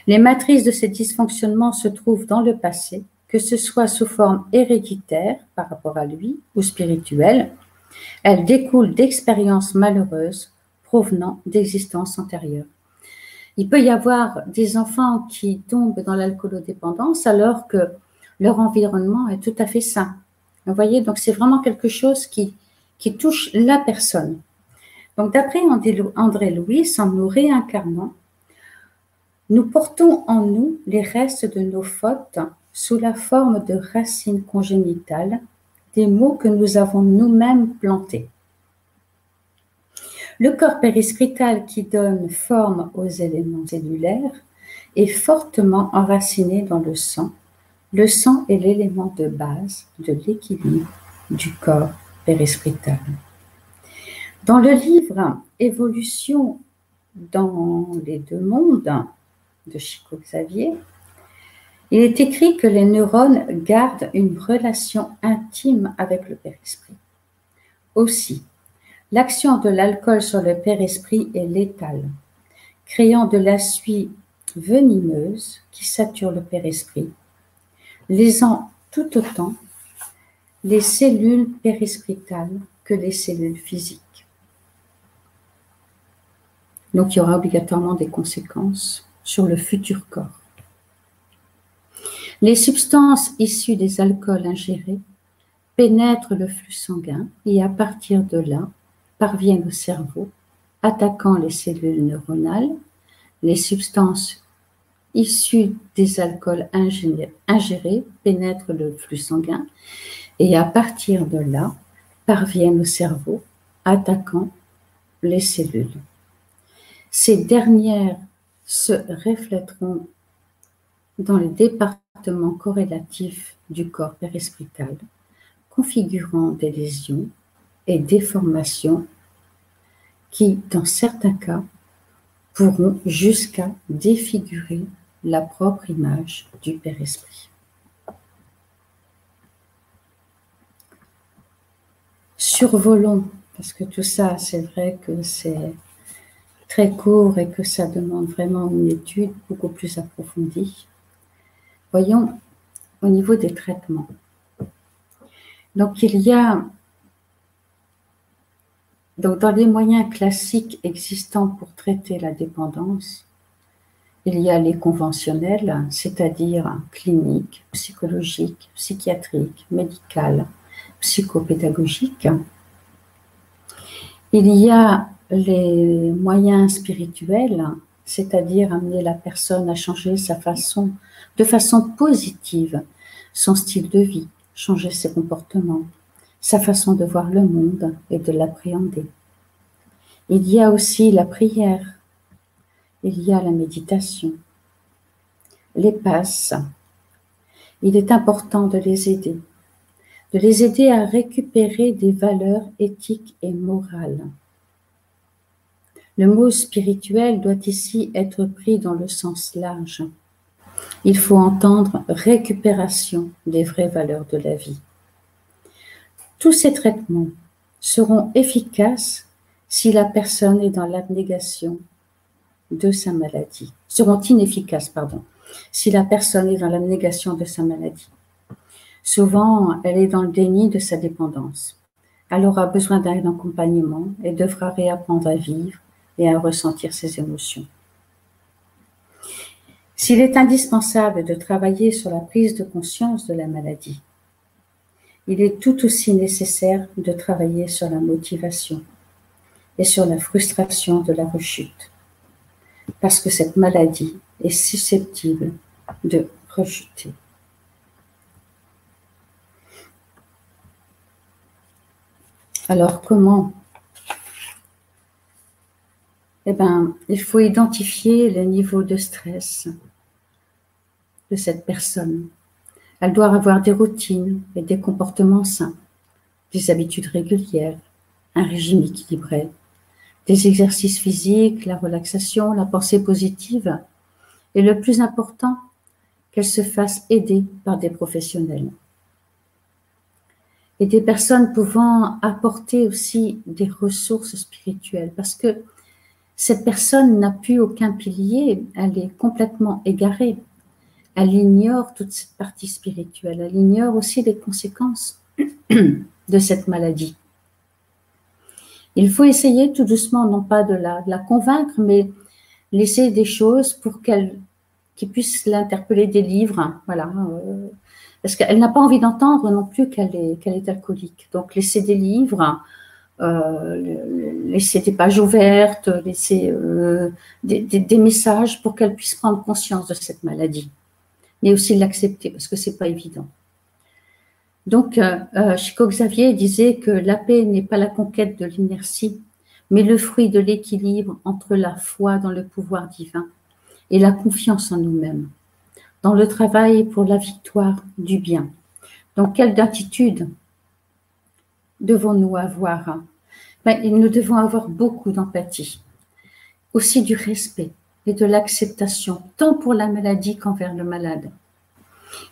Les matrices de ces dysfonctionnements se trouvent dans le passé, que ce soit sous forme héréditaire par rapport à lui ou spirituelle. Elles découlent d'expériences malheureuses provenant d'existences antérieures. Il peut y avoir des enfants qui tombent dans l'alcoolodépendance alors que leur environnement est tout à fait sain. Vous voyez, donc c'est vraiment quelque chose qui touche la personne. Donc d'après André Louis, en nous réincarnant, nous portons en nous les restes de nos fautes sous la forme de racines congénitales, des mots que nous avons nous-mêmes plantés. Le corps périspritale qui donne forme aux éléments cellulaires est fortement enraciné dans le sang. Le sang est l'élément de base de l'équilibre du corps périspritale. Dans le livre « Évolution dans les deux mondes » de Chico Xavier, il est écrit que les neurones gardent une relation intime avec le périsprit. Aussi, l'action de l'alcool sur le périsprit est létale, créant de la suie venimeuse qui sature le périsprit, lésant tout autant les cellules périspritales que les cellules physiques. Donc, il y aura obligatoirement des conséquences sur le futur corps. Les substances issues des alcools ingérés pénètrent le flux sanguin et à partir de là, parviennent au cerveau, attaquant les cellules neuronales. Les substances issues des alcools ingérés pénètrent le flux sanguin et à partir de là, parviennent au cerveau, attaquant les cellules. Ces dernières se reflèteront dans les départements corrélatifs du corps périspritale, configurant des lésions et déformations qui, dans certains cas, pourront jusqu'à défigurer la propre image du périsprit. Survolons, parce que tout ça, c'est vrai que c'est très court et que ça demande vraiment une étude beaucoup plus approfondie. Voyons au niveau des traitements. Donc, il y a dans les moyens classiques existants pour traiter la dépendance, il y a les conventionnels, c'est-à-dire cliniques, psychologiques, psychiatriques, médicales, psychopédagogiques. Il y a les moyens spirituels, c'est-à-dire amener la personne à changer de façon positive, son style de vie, changer ses comportements, sa façon de voir le monde et de l'appréhender. Il y a aussi la prière, il y a la méditation, les passes. Il est important de les aider à récupérer des valeurs éthiques et morales. Le mot spirituel doit ici être pris dans le sens large. Il faut entendre récupération des vraies valeurs de la vie. Tous ces traitements seront efficaces si la personne est dans l'abnégation de sa maladie. Seront inefficaces, si la personne est dans l'abnégation de sa maladie. Souvent, elle est dans le déni de sa dépendance. Elle aura besoin d'un accompagnement et devra réapprendre à vivre et à ressentir ses émotions. S'il est indispensable de travailler sur la prise de conscience de la maladie, il est tout aussi nécessaire de travailler sur la motivation et sur la frustration de la rechute, parce que cette maladie est susceptible de rechuter. Alors comment? Eh bien, il faut identifier le niveau de stress de cette personne. Elle doit avoir des routines et des comportements sains, des habitudes régulières, un régime équilibré, des exercices physiques, la relaxation, la pensée positive, et le plus important, qu'elle se fasse aider par des professionnels. Et des personnes pouvant apporter aussi des ressources spirituelles, parce que cette personne n'a plus aucun pilier, elle est complètement égarée. Elle ignore toute cette partie spirituelle, elle ignore aussi les conséquences de cette maladie. Il faut essayer tout doucement, non pas de la convaincre, mais laisser des choses pour qu'elle puisse l'interpeller, des livres, hein, voilà. Parce qu'elle n'a pas envie d'entendre non plus qu'elle est alcoolique. Donc laisser des livres, laisser des pages ouvertes, laisser des messages pour qu'elle puisse prendre conscience de cette maladie, mais aussi l'accepter, parce que c'est pas évident. Donc, Chico Xavier disait que la paix n'est pas la conquête de l'inertie, mais le fruit de l'équilibre entre la foi dans le pouvoir divin et la confiance en nous-mêmes, dans le travail pour la victoire du bien. Donc, quelle attitude devons-nous avoir? Nous devons avoir beaucoup d'empathie, aussi du respect et de l'acceptation, tant pour la maladie qu'envers le malade.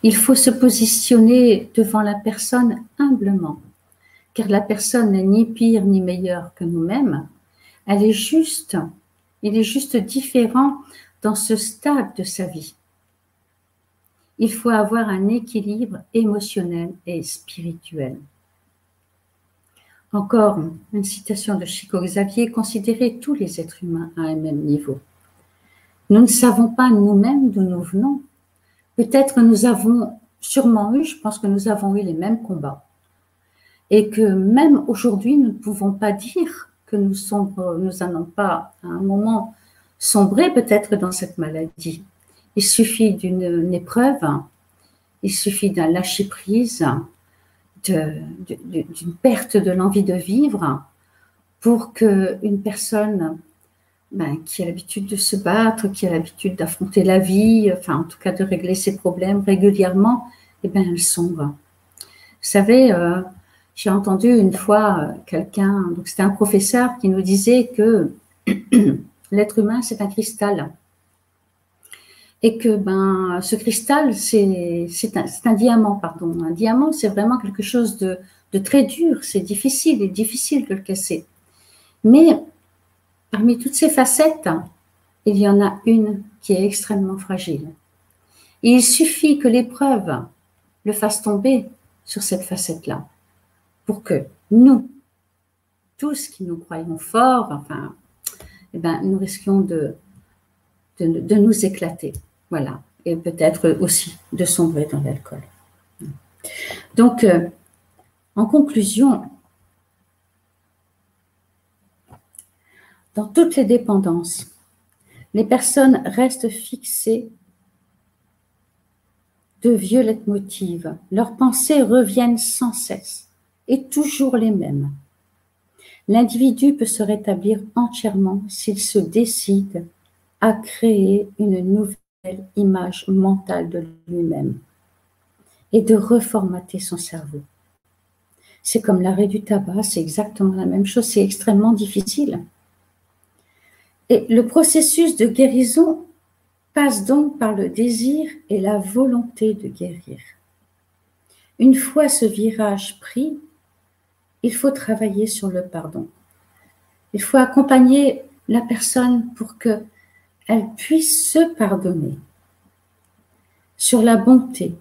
Il faut se positionner devant la personne humblement, car la personne n'est ni pire ni meilleure que nous-mêmes. Il est juste différent dans ce stade de sa vie. Il faut avoir un équilibre émotionnel et spirituel. Encore une citation de Chico Xavier: considérez tous les êtres humains à un même niveau. Nous ne savons pas nous-mêmes d'où nous venons. Peut-être nous avons sûrement eu, je pense que nous avons eu les mêmes combats. Et que même aujourd'hui, nous ne pouvons pas dire que nous n'allons pas à un moment sombrer peut-être dans cette maladie. Il suffit d'une épreuve, il suffit d'un lâcher-prise, d'une perte de l'envie de vivre pour qu'une personne qui a l'habitude de se battre, qui a l'habitude d'affronter la vie, enfin en tout cas de régler ses problèmes régulièrement, elle sombre. Vous savez, j'ai entendu une fois quelqu'un, donc c'était un professeur qui nous disait que l'être humain c'est un cristal. Et que ce cristal, c'est un diamant, pardon. Un diamant, c'est vraiment quelque chose de très dur, c'est difficile de le casser. Mais parmi toutes ces facettes, il y en a une qui est extrêmement fragile. Et il suffit que l'épreuve le fasse tomber sur cette facette-là pour que nous, tous qui nous croyons forts, nous risquions de nous éclater. Voilà, et peut-être aussi de sombrer dans l'alcool. Donc, en conclusion, dans toutes les dépendances, les personnes restent fixées de vieux leitmotivs. Leurs pensées reviennent sans cesse et toujours les mêmes. L'individu peut se rétablir entièrement s'il se décide à créer une nouvelle image mentale de lui-même et de reformater son cerveau. C'est comme l'arrêt du tabac, c'est exactement la même chose, c'est extrêmement difficile. Et le processus de guérison passe donc par le désir et la volonté de guérir. Une fois ce virage pris, il faut travailler sur le pardon. Il faut accompagner la personne pour qu'elle puisse se pardonner, sur la bonté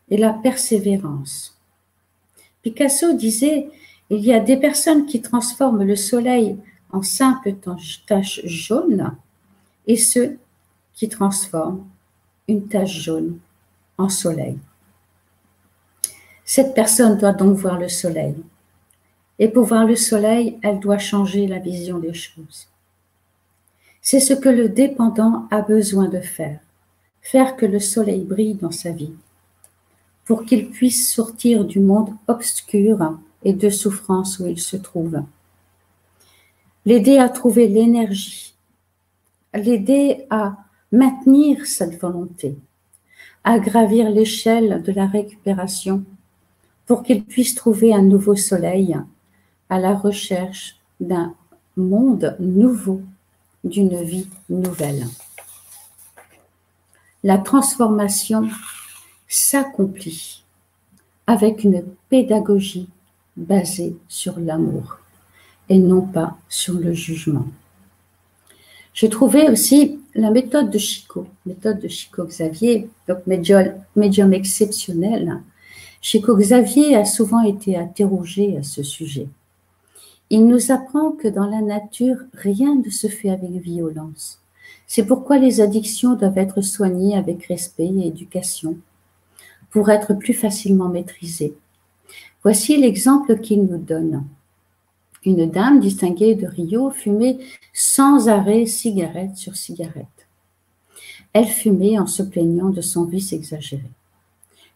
et la persévérance. Picasso disait: il y a des personnes qui transforment le soleil en simple tache jaune et ceux qui transforment une tache jaune en soleil. Cette personne doit donc voir le soleil. Et pour voir le soleil, elle doit changer la vision des choses. C'est ce que le dépendant a besoin de faire que le soleil brille dans sa vie, pour qu'il puisse sortir du monde obscur et de souffrance où il se trouve. L'aider à trouver l'énergie, l'aider à maintenir cette volonté, à gravir l'échelle de la récupération pour qu'il puisse trouver un nouveau soleil à la recherche d'un monde nouveau, d'une vie nouvelle. La transformation s'accomplit avec une pédagogie basée sur l'amour et non pas sur le jugement. J'ai trouvé aussi la méthode de Chico Xavier, donc médium exceptionnel. Chico Xavier a souvent été interrogé à ce sujet. Il nous apprend que dans la nature, rien ne se fait avec violence. C'est pourquoi les addictions doivent être soignées avec respect et éducation pour être plus facilement maîtrisées. Voici l'exemple qu'il nous donne. Une dame distinguée de Rio fumait sans arrêt cigarette sur cigarette. Elle fumait en se plaignant de son vice exagéré.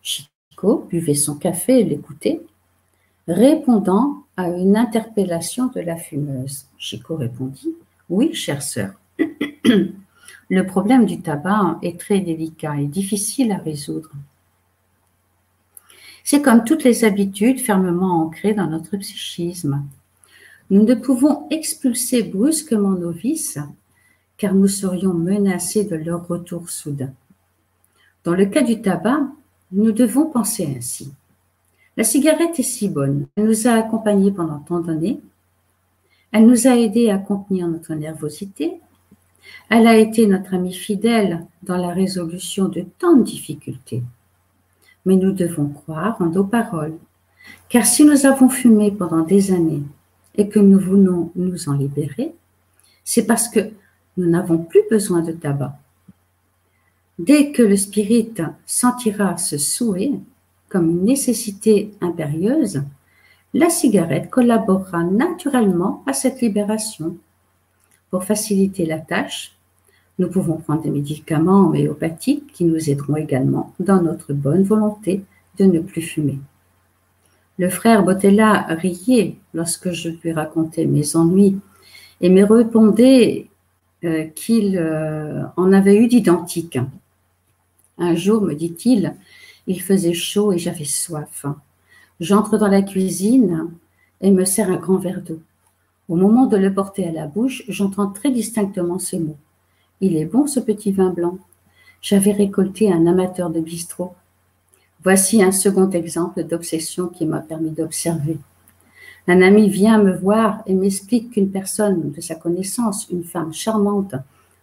Chico buvait son café et l'écoutait, répondant à une interpellation de la fumeuse. Chico répondit « Oui, chère sœur, le problème du tabac est très délicat et difficile à résoudre. C'est comme toutes les habitudes fermement ancrées dans notre psychisme. Nous ne pouvons expulser brusquement nos vices car nous serions menacés de leur retour soudain. Dans le cas du tabac, nous devons penser ainsi. La cigarette est si bonne, elle nous a accompagnés pendant tant d'années, elle nous a aidés à contenir notre nervosité, elle a été notre amie fidèle dans la résolution de tant de difficultés. Mais nous devons croire en nos paroles, car si nous avons fumé pendant des années et que nous voulons nous en libérer, c'est parce que nous n'avons plus besoin de tabac. Dès que le spirit sentira ce souhait comme une nécessité impérieuse, la cigarette collaborera naturellement à cette libération. Pour faciliter la tâche, nous pouvons prendre des médicaments homéopathiques qui nous aideront également dans notre bonne volonté de ne plus fumer. Le frère Botella riait lorsque je lui racontais mes ennuis et me répondait qu'il en avait eu d'identique. Un jour, me dit-il, il faisait chaud et j'avais soif. J'entre dans la cuisine et me sers un grand verre d'eau. Au moment de le porter à la bouche, j'entends très distinctement ces mots. « Il est bon ce petit vin blanc. J'avais récolté un amateur de bistrot. » Voici un second exemple d'obsession qui m'a permis d'observer. Un ami vient me voir et m'explique qu'une personne de sa connaissance, une femme charmante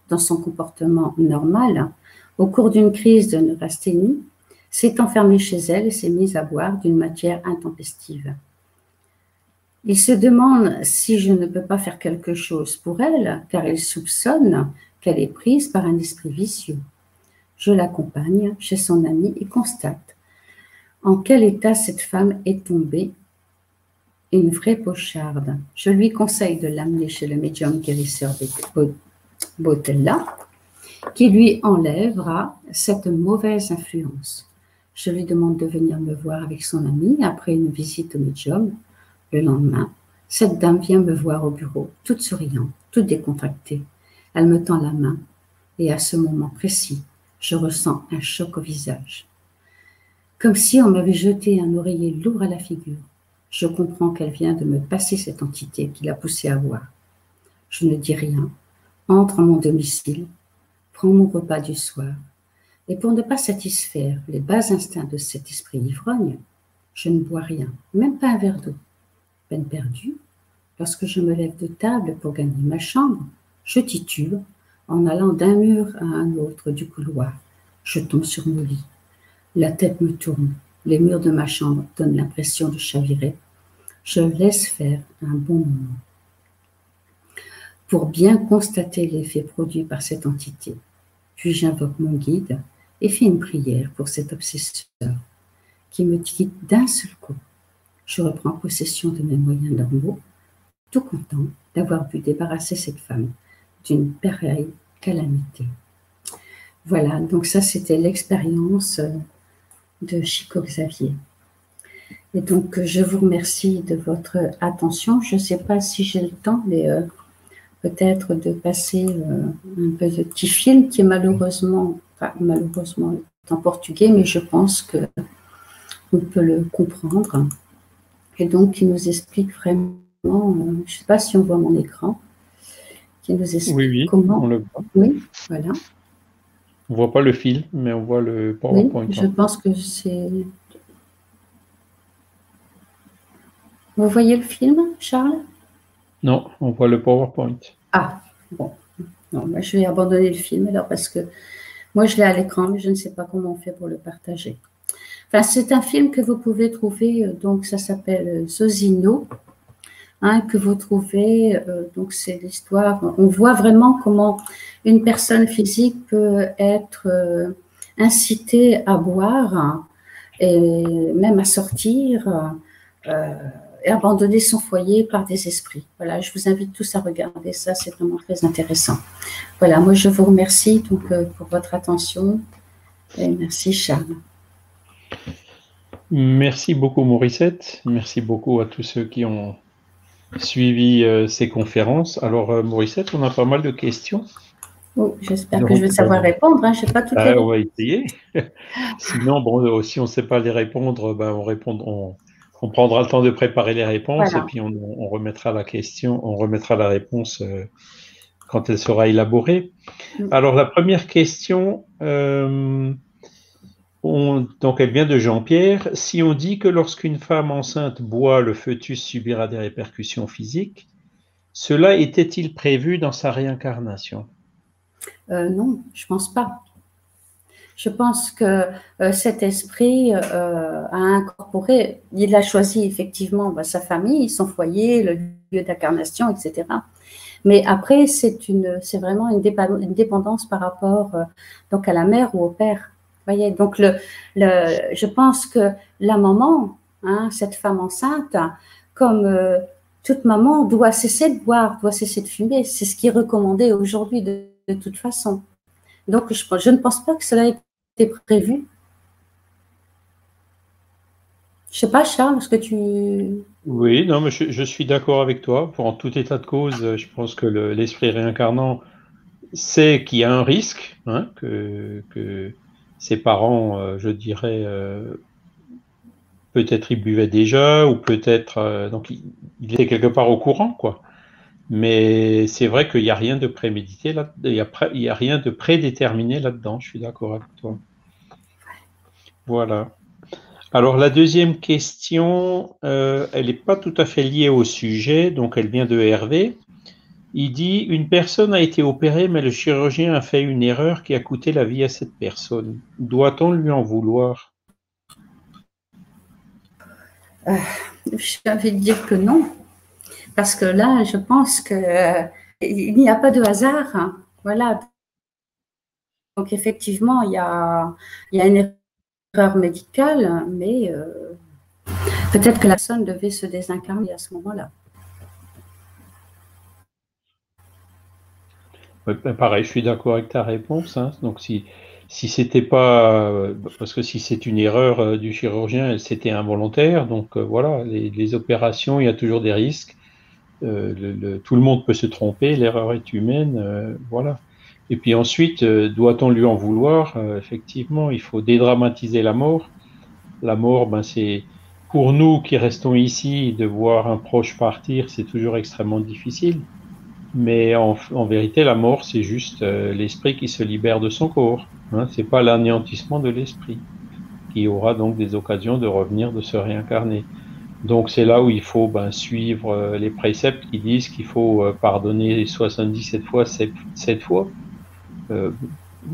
dans son comportement normal, au cours d'une crise de neurasthénie, s'est enfermée chez elle et s'est mise à boire d'une matière intempestive. Il se demande si je ne peux pas faire quelque chose pour elle, car il soupçonne qu'elle est prise par un esprit vicieux. Je l'accompagne chez son ami et constate en quel état cette femme est tombée, une vraie pocharde. Je lui conseille de l'amener chez le médium guérisseur Botella, qui lui enlèvera cette mauvaise influence. Je lui demande de venir me voir avec son ami après une visite au médium. Le lendemain, cette dame vient me voir au bureau, toute souriante, toute décontractée. Elle me tend la main et à ce moment précis, je ressens un choc au visage. Comme si on m'avait jeté un oreiller lourd à la figure. Je comprends qu'elle vient de me passer cette entité qui l'a poussée à boire. Je ne dis rien, entre à mon domicile, prends mon repas du soir, et pour ne pas satisfaire les bas instincts de cet esprit ivrogne, je ne bois rien, même pas un verre d'eau. Peine perdue, lorsque je me lève de table pour gagner ma chambre, je titube en allant d'un mur à un autre du couloir. Je tombe sur mon lit. La tête me tourne. Les murs de ma chambre donnent l'impression de chavirer. Je laisse faire un bon moment pour bien constater l'effet produit par cette entité. Puis j'invoque mon guide et fait une prière pour cet obsesseur qui me quitte d'un seul coup. Je reprends possession de mes moyens normaux, tout content d'avoir pu débarrasser cette femme d'une pareille calamité. Voilà, donc ça c'était l'expérience de Chico Xavier. Et donc je vous remercie de votre attention. Je ne sais pas si j'ai le temps, mais peut-être de passer un petit film qui est malheureusement en portugais, mais je pense qu'on peut le comprendre. Et donc qui nous explique vraiment, je ne sais pas si on voit mon écran, qui nous explique comment. On le voit. Oui, voilà. On ne voit pas le film, mais on voit le PowerPoint. Oui, je pense que c'est... Vous voyez le film, Charles? Non, on voit le PowerPoint. Ah, bon. Non, moi, je vais abandonner le film alors parce que moi, je l'ai à l'écran, mais je ne sais pas comment on fait pour le partager. Enfin, c'est un film que vous pouvez trouver, donc ça s'appelle Zozino, hein, que vous trouvez, donc c'est l'histoire, on voit vraiment comment une personne physique peut être incitée à boire et même à sortir et abandonner son foyer par des esprits. Voilà, je vous invite tous à regarder ça, c'est vraiment très intéressant. Voilà, moi je vous remercie donc pour votre attention et merci Charles. Merci beaucoup Morissette, merci beaucoup à tous ceux qui ont suivi ces conférences. Alors Morissette, on a pas mal de questions. Oh, j'espère que je vais savoir répondre, hein. Je n'ai pas toutes les réponses. On va essayer. Sinon, bon, si on ne sait pas les répondre, ben, on prendra le temps de préparer les réponses voilà. Et puis on remettra la question, on remettra la réponse quand elle sera élaborée. Alors la première question, donc elle vient de Jean-Pierre. Si on dit que lorsqu'une femme enceinte boit, le fœtus subira des répercussions physiques, cela était-il prévu dans sa réincarnation? Non, je ne pense pas. Je pense que cet esprit a incorporé, il a choisi effectivement sa famille, son foyer, le lieu d'incarnation, etc. Mais après, c'est vraiment une dépendance par rapport donc à la mère ou au père. Voyez, donc je pense que la maman, hein, cette femme enceinte, comme toute maman, doit cesser de boire, doit cesser de fumer. C'est ce qui est recommandé aujourd'hui de toute façon. Donc, je ne pense pas que cela ait été prévu. Je ne sais pas, Charles, est-ce que tu... Oui, non, mais je suis d'accord avec toi. En tout état de cause, je pense que l'esprit réincarnant sait qu'il y a un risque, hein, que ses parents, je dirais, peut-être ils buvaient déjà, ou peut-être... donc, il était quelque part au courant, quoi. Mais c'est vrai qu'il n'y a rien de prémédité là, il y a rien de prédéterminé là-dedans. Je suis d'accord avec toi. Voilà. Alors la deuxième question, elle n'est pas tout à fait liée au sujet, donc elle vient de Hervé. Il dit, une personne a été opérée, mais le chirurgien a fait une erreur qui a coûté la vie à cette personne. Doit-on lui en vouloir? J'ai envie de dire que non. Parce que là, je pense qu'il n'y a pas de hasard. Hein. Voilà. Donc, effectivement, il y a une erreur médicale, mais peut-être que la personne devait se désincarner à ce moment-là. Pareil, je suis d'accord avec ta réponse. Hein. Donc, si c'était pas... parce que si c'est une erreur du chirurgien, c'était involontaire. Donc, voilà, les opérations, il y a toujours des risques. Tout le monde peut se tromper, l'erreur est humaine, voilà. Et puis ensuite, doit-on lui en vouloir? Effectivement, il faut dédramatiser la mort. La mort, ben, c'est pour nous qui restons ici, de voir un proche partir, c'est toujours extrêmement difficile. Mais en vérité, la mort, c'est juste l'esprit qui se libère de son corps. Hein, c'est pas l'anéantissement de l'esprit, qui aura donc des occasions de revenir, de se réincarner. Donc c'est là où il faut suivre les préceptes qui disent qu'il faut pardonner 77 fois, 7 fois.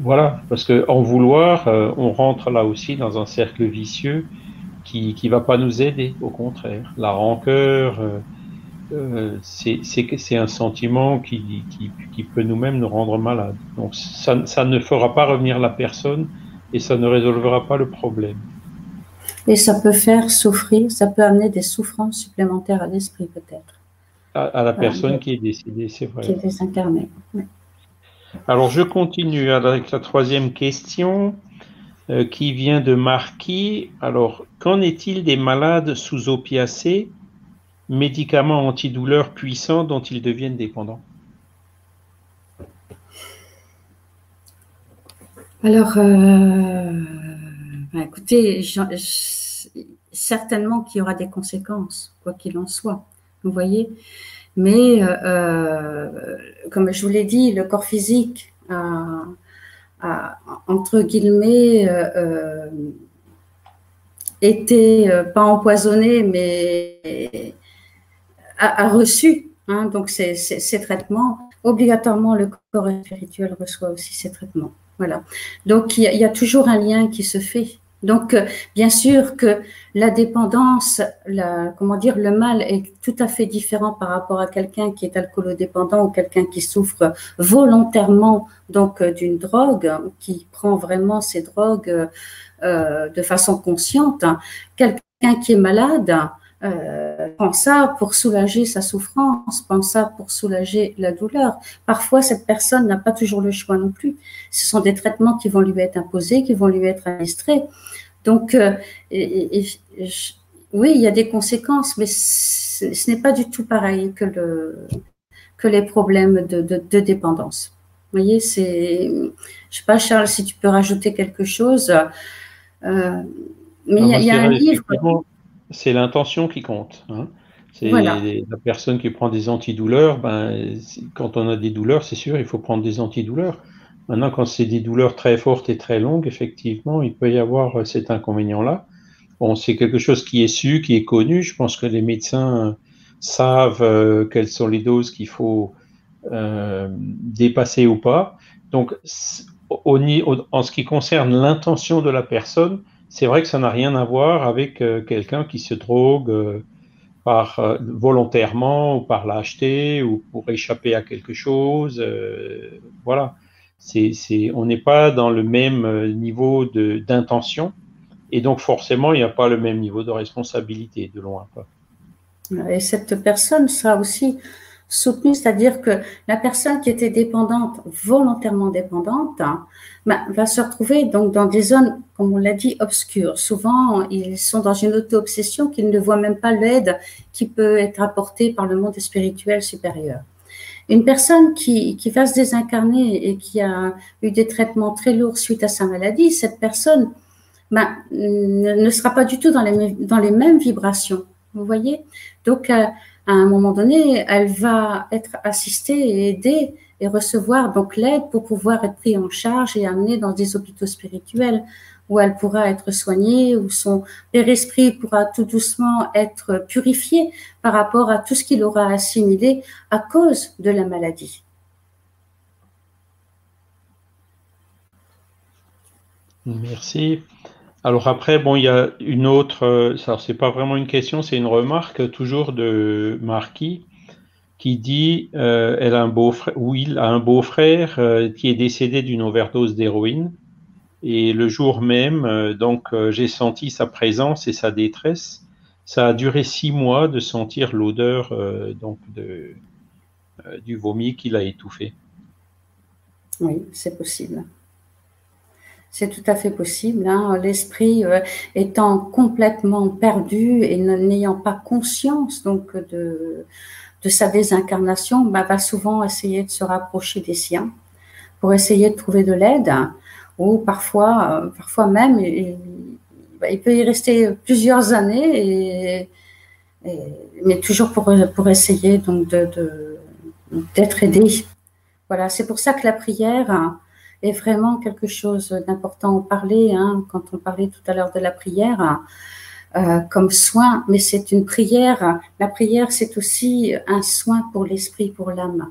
Voilà, parce qu'en vouloir, on rentre là aussi dans un cercle vicieux qui va pas nous aider, au contraire. La rancœur, c'est un sentiment qui peut nous-mêmes nous rendre malades. Donc ça ne fera pas revenir la personne et ça ne résolvera pas le problème. Et ça peut faire souffrir, ça peut amener des souffrances supplémentaires à l'esprit peut-être. À la personne qui est décédée, c'est Qui vrai. est désincarné. Oui. Alors, je continue avec la troisième question qui vient de Marquis. Alors, qu'en est-il des malades sous opiacés, médicaments antidouleurs puissants dont ils deviennent dépendants? Alors, écoutez, certainement qu'il y aura des conséquences, quoi qu'il en soit, vous voyez. Mais, comme je vous l'ai dit, le corps physique a entre guillemets, été, pas empoisonné, mais a reçu, hein, donc ces traitements. Obligatoirement, le corps spirituel reçoit aussi ces traitements. Voilà. Donc, il y a toujours un lien qui se fait. Donc, bien sûr que la dépendance, comment dire, le mal est tout à fait différent par rapport à quelqu'un qui est alcoolodépendant ou quelqu'un qui souffre volontairement donc d'une drogue, qui prend vraiment ces drogues de façon consciente. Quelqu'un qui est malade prend ça pour soulager sa souffrance, prend ça pour soulager la douleur. Parfois, cette personne n'a pas toujours le choix non plus. Ce sont des traitements qui vont lui être imposés, qui vont lui être administrés. Donc, oui, il y a des conséquences, mais ce n'est pas du tout pareil que les problèmes de dépendance. Vous voyez, je ne sais pas, Charles, si tu peux rajouter quelque chose. Mais il y a un livre. C'est l'intention qui compte. Hein. C'est Voilà. la personne qui prend des antidouleurs. Ben, quand on a des douleurs, c'est sûr, il faut prendre des antidouleurs. Maintenant, quand c'est des douleurs très fortes et très longues, effectivement, il peut y avoir cet inconvénient-là. Bon, c'est quelque chose qui est su, qui est connu. Je pense que les médecins savent quelles sont les doses qu'il faut dépasser ou pas. Donc, en ce qui concerne l'intention de la personne, c'est vrai que ça n'a rien à voir avec quelqu'un qui se drogue volontairement ou par lâcheté ou pour échapper à quelque chose. Voilà. On n'est pas dans le même niveau d'intention et donc forcément, il n'y a pas le même niveau de responsabilité, de loin. Et cette personne sera aussi soutenue, c'est-à-dire que la personne qui était dépendante, volontairement dépendante, va se retrouver donc dans des zones, comme on l'a dit, obscures. Souvent, ils sont dans une auto-obsession qu'ils ne voient même pas l'aide qui peut être apportée par le monde spirituel supérieur. Une personne qui va se désincarner et qui a eu des traitements très lourds suite à sa maladie, cette personne ne sera pas du tout dans les mêmes vibrations. Vous voyez? Donc, à un moment donné, elle va être assistée et aidée et recevoir donc l'aide pour pouvoir être prise en charge et amenée dans des hôpitaux spirituels où elle pourra être soignée, où son père-esprit pourra tout doucement être purifié par rapport à tout ce qu'il aura assimilé à cause de la maladie. Merci. Alors après, bon, il y a une autre, ça c'est pas vraiment une question, c'est une remarque toujours de Marquis qui dit, elle a un beau-frère, ou il a un beau-frère qui est décédé d'une overdose d'héroïne. Et le jour même, j'ai senti sa présence et sa détresse. Ça a duré 6 mois de sentir l'odeur du vomi qu'il a étouffé. Oui, c'est possible. C'est tout à fait possible. Hein. L'esprit étant complètement perdu et n'ayant pas conscience donc de sa désincarnation, va souvent essayer de se rapprocher des siens pour essayer de trouver de l'aide. Ou parfois même, il peut y rester plusieurs années, mais toujours pour essayer donc d'être aidé. Voilà, c'est pour ça que la prière est vraiment quelque chose d'important. On parlait, hein, quand on parlait tout à l'heure de la prière, comme soin, mais c'est une prière. La prière, c'est aussi un soin pour l'esprit, pour l'âme.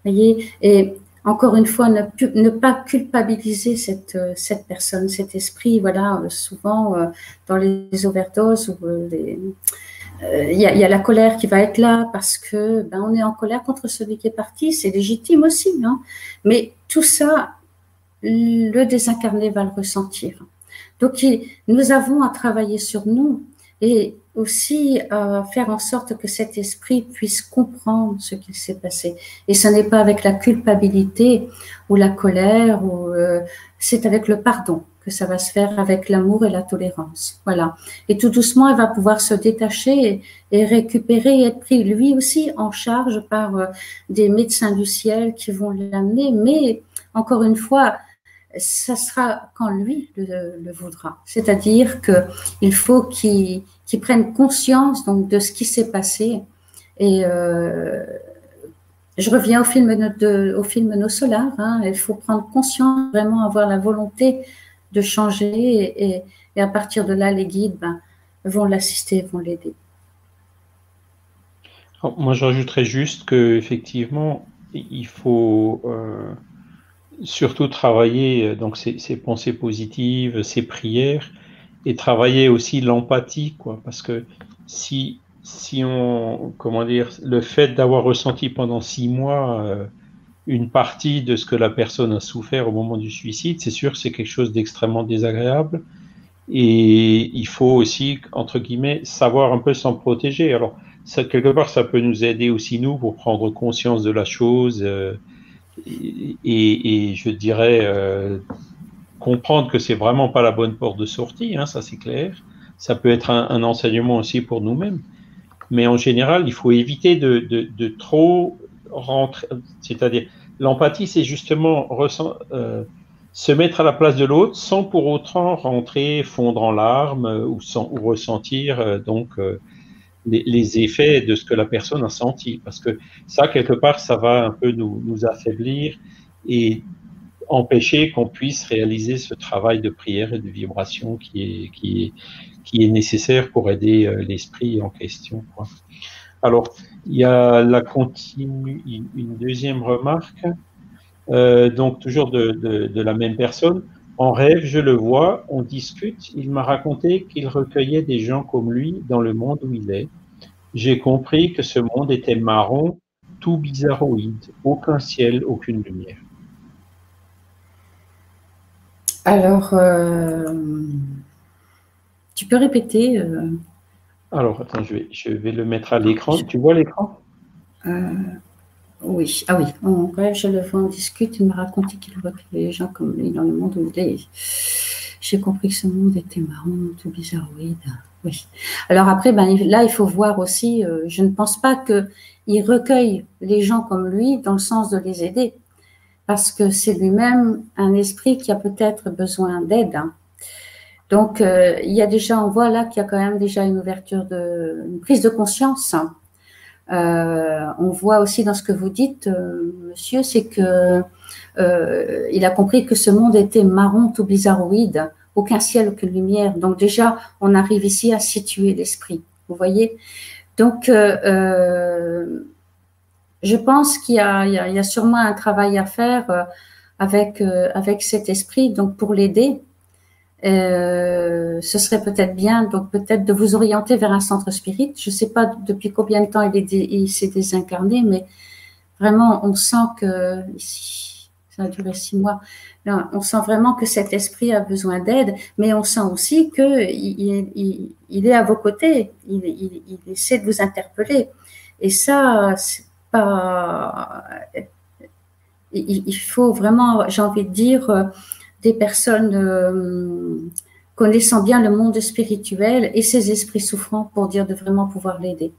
Voyez, et encore une fois, ne pas culpabiliser cette personne, cet esprit. Voilà, souvent dans les overdoses, il y a la colère qui va être là parce que on est en colère contre celui qui est parti, c'est légitime aussi, hein. Mais tout ça, le désincarné va le ressentir. Donc, nous avons à travailler sur nous et aussi faire en sorte que cet esprit puisse comprendre ce qu'il s'est passé. Et ce n'est pas avec la culpabilité ou la colère, c'est avec le pardon que ça va se faire, avec l'amour et la tolérance. Voilà. Et tout doucement, il va pouvoir se détacher et récupérer et être pris lui aussi en charge par des médecins du ciel qui vont l'amener. Mais encore une fois, ça sera quand lui le voudra. C'est-à-dire qu'il faut qu'il prenne conscience donc de ce qui s'est passé. Et je reviens au film Nos Solars. Hein, il faut prendre conscience, vraiment avoir la volonté de changer. Et à partir de là, les guides vont l'assister, vont l'aider. Moi, je rajouterais juste qu'effectivement, il faut surtout travailler donc ces pensées positives, ces prières, et travailler aussi l'empathie, quoi, parce que si on, comment dire, le fait d'avoir ressenti pendant 6 mois une partie de ce que la personne a souffert au moment du suicide, c'est sûr que c'est quelque chose d'extrêmement désagréable, et il faut aussi, entre guillemets, savoir un peu s'en protéger. Alors, ça, quelque part, ça peut nous aider aussi, nous, pour prendre conscience de la chose, et je dirais comprendre que c'est vraiment pas la bonne porte de sortie, hein, ça c'est clair. Ça peut être un enseignement aussi pour nous-mêmes. Mais en général, il faut éviter de trop rentrer. C'est-à-dire, l'empathie, c'est justement se mettre à la place de l'autre sans pour autant rentrer, fondre en larmes ou ressentir les effets de ce que la personne a senti. Parce que ça, quelque part, ça va un peu nous affaiblir et empêcher qu'on puisse réaliser ce travail de prière et de vibration qui est nécessaire pour aider l'esprit en question, quoi. Alors, il y a une deuxième remarque, donc toujours de la même personne. En rêve, je le vois, on discute, il m'a raconté qu'il recueillait des gens comme lui dans le monde où il est. J'ai compris que ce monde était marron, tout bizarroïde, aucun ciel, aucune lumière. Alors, tu peux répéter Alors, attends, je vais le mettre à l'écran. Tu vois l'écran? Oui. Ah oui, en rêve, je le vois, on discute, il m'a raconté qu'il recueillait les gens comme lui dans le monde où il est. J'ai compris que ce monde était marrant, tout bizarroïde. Oui. Alors après, là, il faut voir aussi, je ne pense pas qu'il recueille les gens comme lui dans le sens de les aider, parce que c'est lui-même un esprit qui a peut-être besoin d'aide. Hein. Donc, il y a déjà, on voit là qu'il y a quand même déjà une ouverture, une prise de conscience. Hein. On voit aussi dans ce que vous dites, monsieur, c'est que il a compris que ce monde était marron, tout bizarroïde, aucun ciel, aucune lumière. Donc déjà, on arrive ici à situer l'esprit. Vous voyez. Donc, je pense qu'il y a sûrement un travail à faire avec cet esprit, donc pour l'aider. Ce serait peut-être bien, donc peut-être de vous orienter vers un centre spirit. Je ne sais pas depuis combien de temps il s'est désincarné, mais vraiment, on sent que ici, ça a duré 6 mois. Là, on sent vraiment que cet esprit a besoin d'aide, mais on sent aussi qu'il est à vos côtés. Il essaie de vous interpeller. Et ça, c'est pas. Il faut vraiment, j'ai envie de dire, des personnes connaissant bien le monde spirituel et ses esprits souffrants pour dire de vraiment pouvoir l'aider.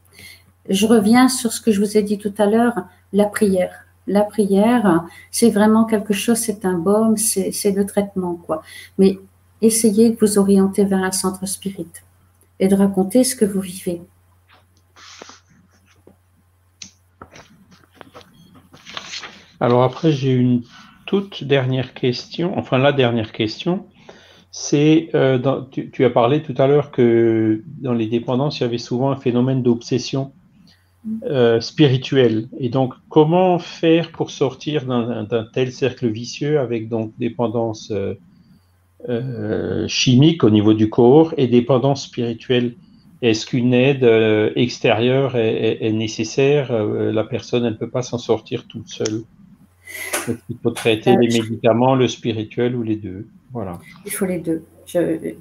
Je reviens sur ce que je vous ai dit tout à l'heure, la prière. La prière, c'est vraiment quelque chose, c'est un baume, c'est le traitement, quoi. Mais essayez de vous orienter vers un centre spirit et de raconter ce que vous vivez. Alors après, j'ai une toute dernière question, enfin la dernière question, c'est, tu as parlé tout à l'heure que dans les dépendances, il y avait souvent un phénomène d'obsession spirituelle. Et donc, comment faire pour sortir d'un tel cercle vicieux avec donc dépendance chimique au niveau du corps et dépendance spirituelle? Est-ce qu'une aide extérieure est nécessaire? La personne, elle ne peut pas s'en sortir toute seule. Est-ce qu'il faut traiter les médicaments, le spirituel ou les deux? Voilà. Il faut les deux.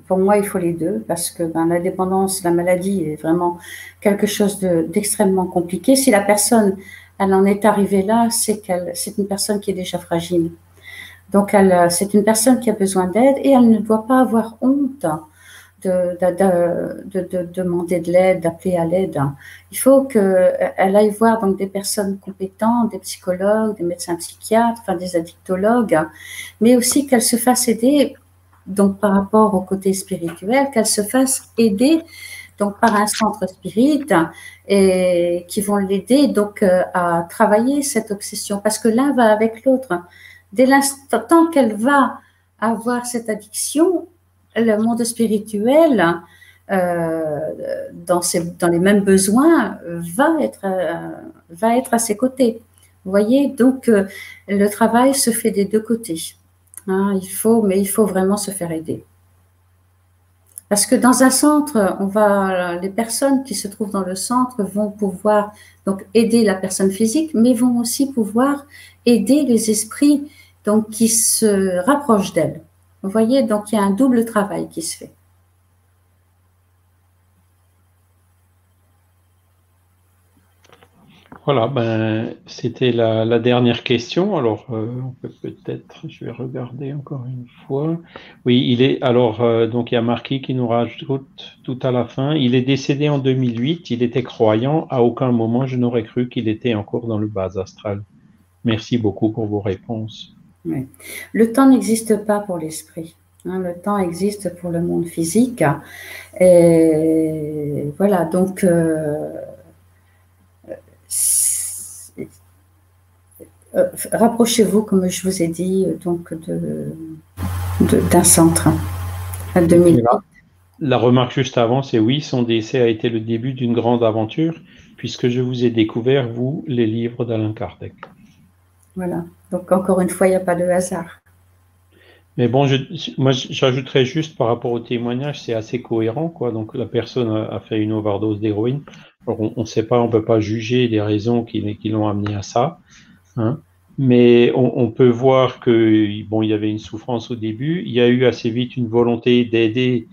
Pour moi, il faut les deux parce que la dépendance, la maladie est vraiment quelque chose d'extrêmement compliqué. Si la personne, elle en est arrivée là, c'est une personne qui est déjà fragile. Donc, c'est une personne qui a besoin d'aide et elle ne doit pas avoir honte de demander de l'aide, d'appeler à l'aide. Il faut qu'elle aille voir donc des personnes compétentes, des psychologues, des médecins psychiatres, enfin des addictologues, mais aussi qu'elle se fasse aider donc par rapport au côté spirituel, qu'elle se fasse aider donc par un centre spirit et qui vont l'aider donc à travailler cette obsession parce que l'un va avec l'autre. Dès l'instant qu'elle va avoir cette addiction, le monde spirituel, dans les mêmes besoins, va être à ses côtés. Vous voyez, donc le travail se fait des deux côtés. Hein, mais il faut vraiment se faire aider. Parce que dans un centre, les personnes qui se trouvent dans le centre vont pouvoir donc aider la personne physique, mais vont aussi pouvoir aider les esprits donc qui se rapprochent d'elle. Vous voyez, donc il y a un double travail qui se fait. Voilà, c'était la dernière question. Alors, on peut peut-être, je vais regarder encore une fois. Oui, donc il y a Marquis qui nous rajoute tout à la fin. Il est décédé en 2008, il était croyant. À aucun moment, je n'aurais cru qu'il était encore dans le bas astral. Merci beaucoup pour vos réponses. Oui. Le temps n'existe pas pour l'esprit. Hein, le temps existe pour le monde physique. Et voilà, donc rapprochez-vous, comme je vous ai dit, donc d'un centre. À 2000. La remarque juste avant, c'est oui, son décès a été le début d'une grande aventure, puisque je vous ai découvert, vous, les livres d'Alain Kardec. Voilà, donc encore une fois, il n'y a pas de hasard. Mais bon, moi, j'ajouterais juste par rapport au témoignage, c'est assez cohérent, quoi. Donc, la personne a fait une overdose d'héroïne. On ne sait pas, on peut pas juger des raisons qui l'ont amené à ça, hein. Mais on peut voir que, bon, il y avait une souffrance au début. Il y a eu assez vite une volonté d'aider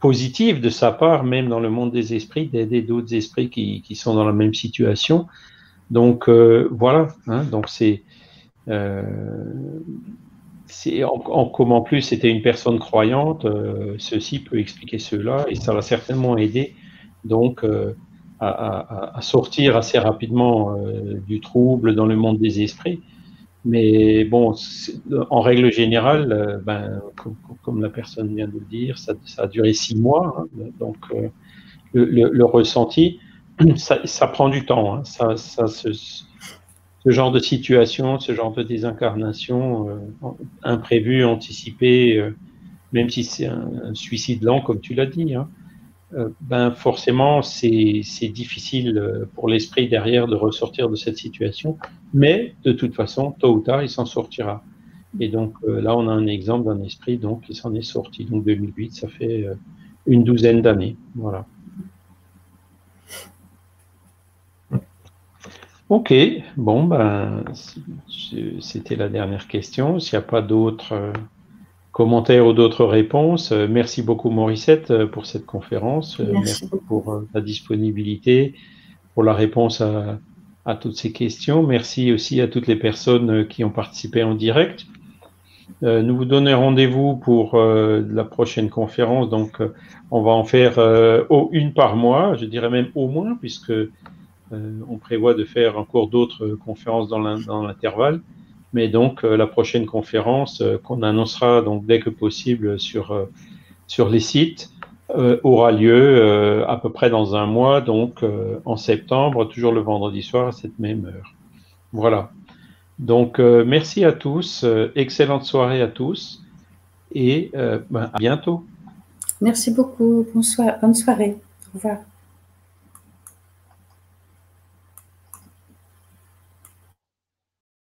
positive de sa part, même dans le monde des esprits, d'aider d'autres esprits qui sont dans la même situation. Donc, voilà, hein. Donc, comme en plus c'était une personne croyante, ceci peut expliquer cela et ça va certainement aider donc à sortir assez rapidement du trouble dans le monde des esprits. Mais bon, en règle générale, comme la personne vient de le dire, ça a duré 6 mois, hein, donc le ressenti, ça prend du temps, hein, ce genre de situation, ce genre de désincarnation imprévue, anticipée, même si c'est un suicide lent, comme tu l'as dit, hein, forcément, c'est difficile pour l'esprit derrière de ressortir de cette situation, mais de toute façon, tôt ou tard, il s'en sortira. Et donc là, on a un exemple d'un esprit donc, qui s'en est sorti. Donc 2008, ça fait une douzaine d'années. Voilà. Ok, bon, c'était la dernière question. S'il n'y a pas d'autres commentaires ou d'autres réponses, merci beaucoup Morissette pour cette conférence. Merci pour ta disponibilité, pour la réponse à toutes ces questions. Merci aussi à toutes les personnes qui ont participé en direct. Nous vous donnons rendez-vous pour la prochaine conférence. Donc, on va en faire une par mois, je dirais même au moins, puisque on prévoit de faire encore d'autres conférences dans l'intervalle. Mais donc, la prochaine conférence qu'on annoncera donc dès que possible sur les sites aura lieu à peu près dans un mois, donc en septembre, toujours le vendredi soir à cette même heure. Voilà. Donc, merci à tous. Excellente soirée à tous. Et à bientôt. Merci beaucoup. Bonne soirée. Au revoir.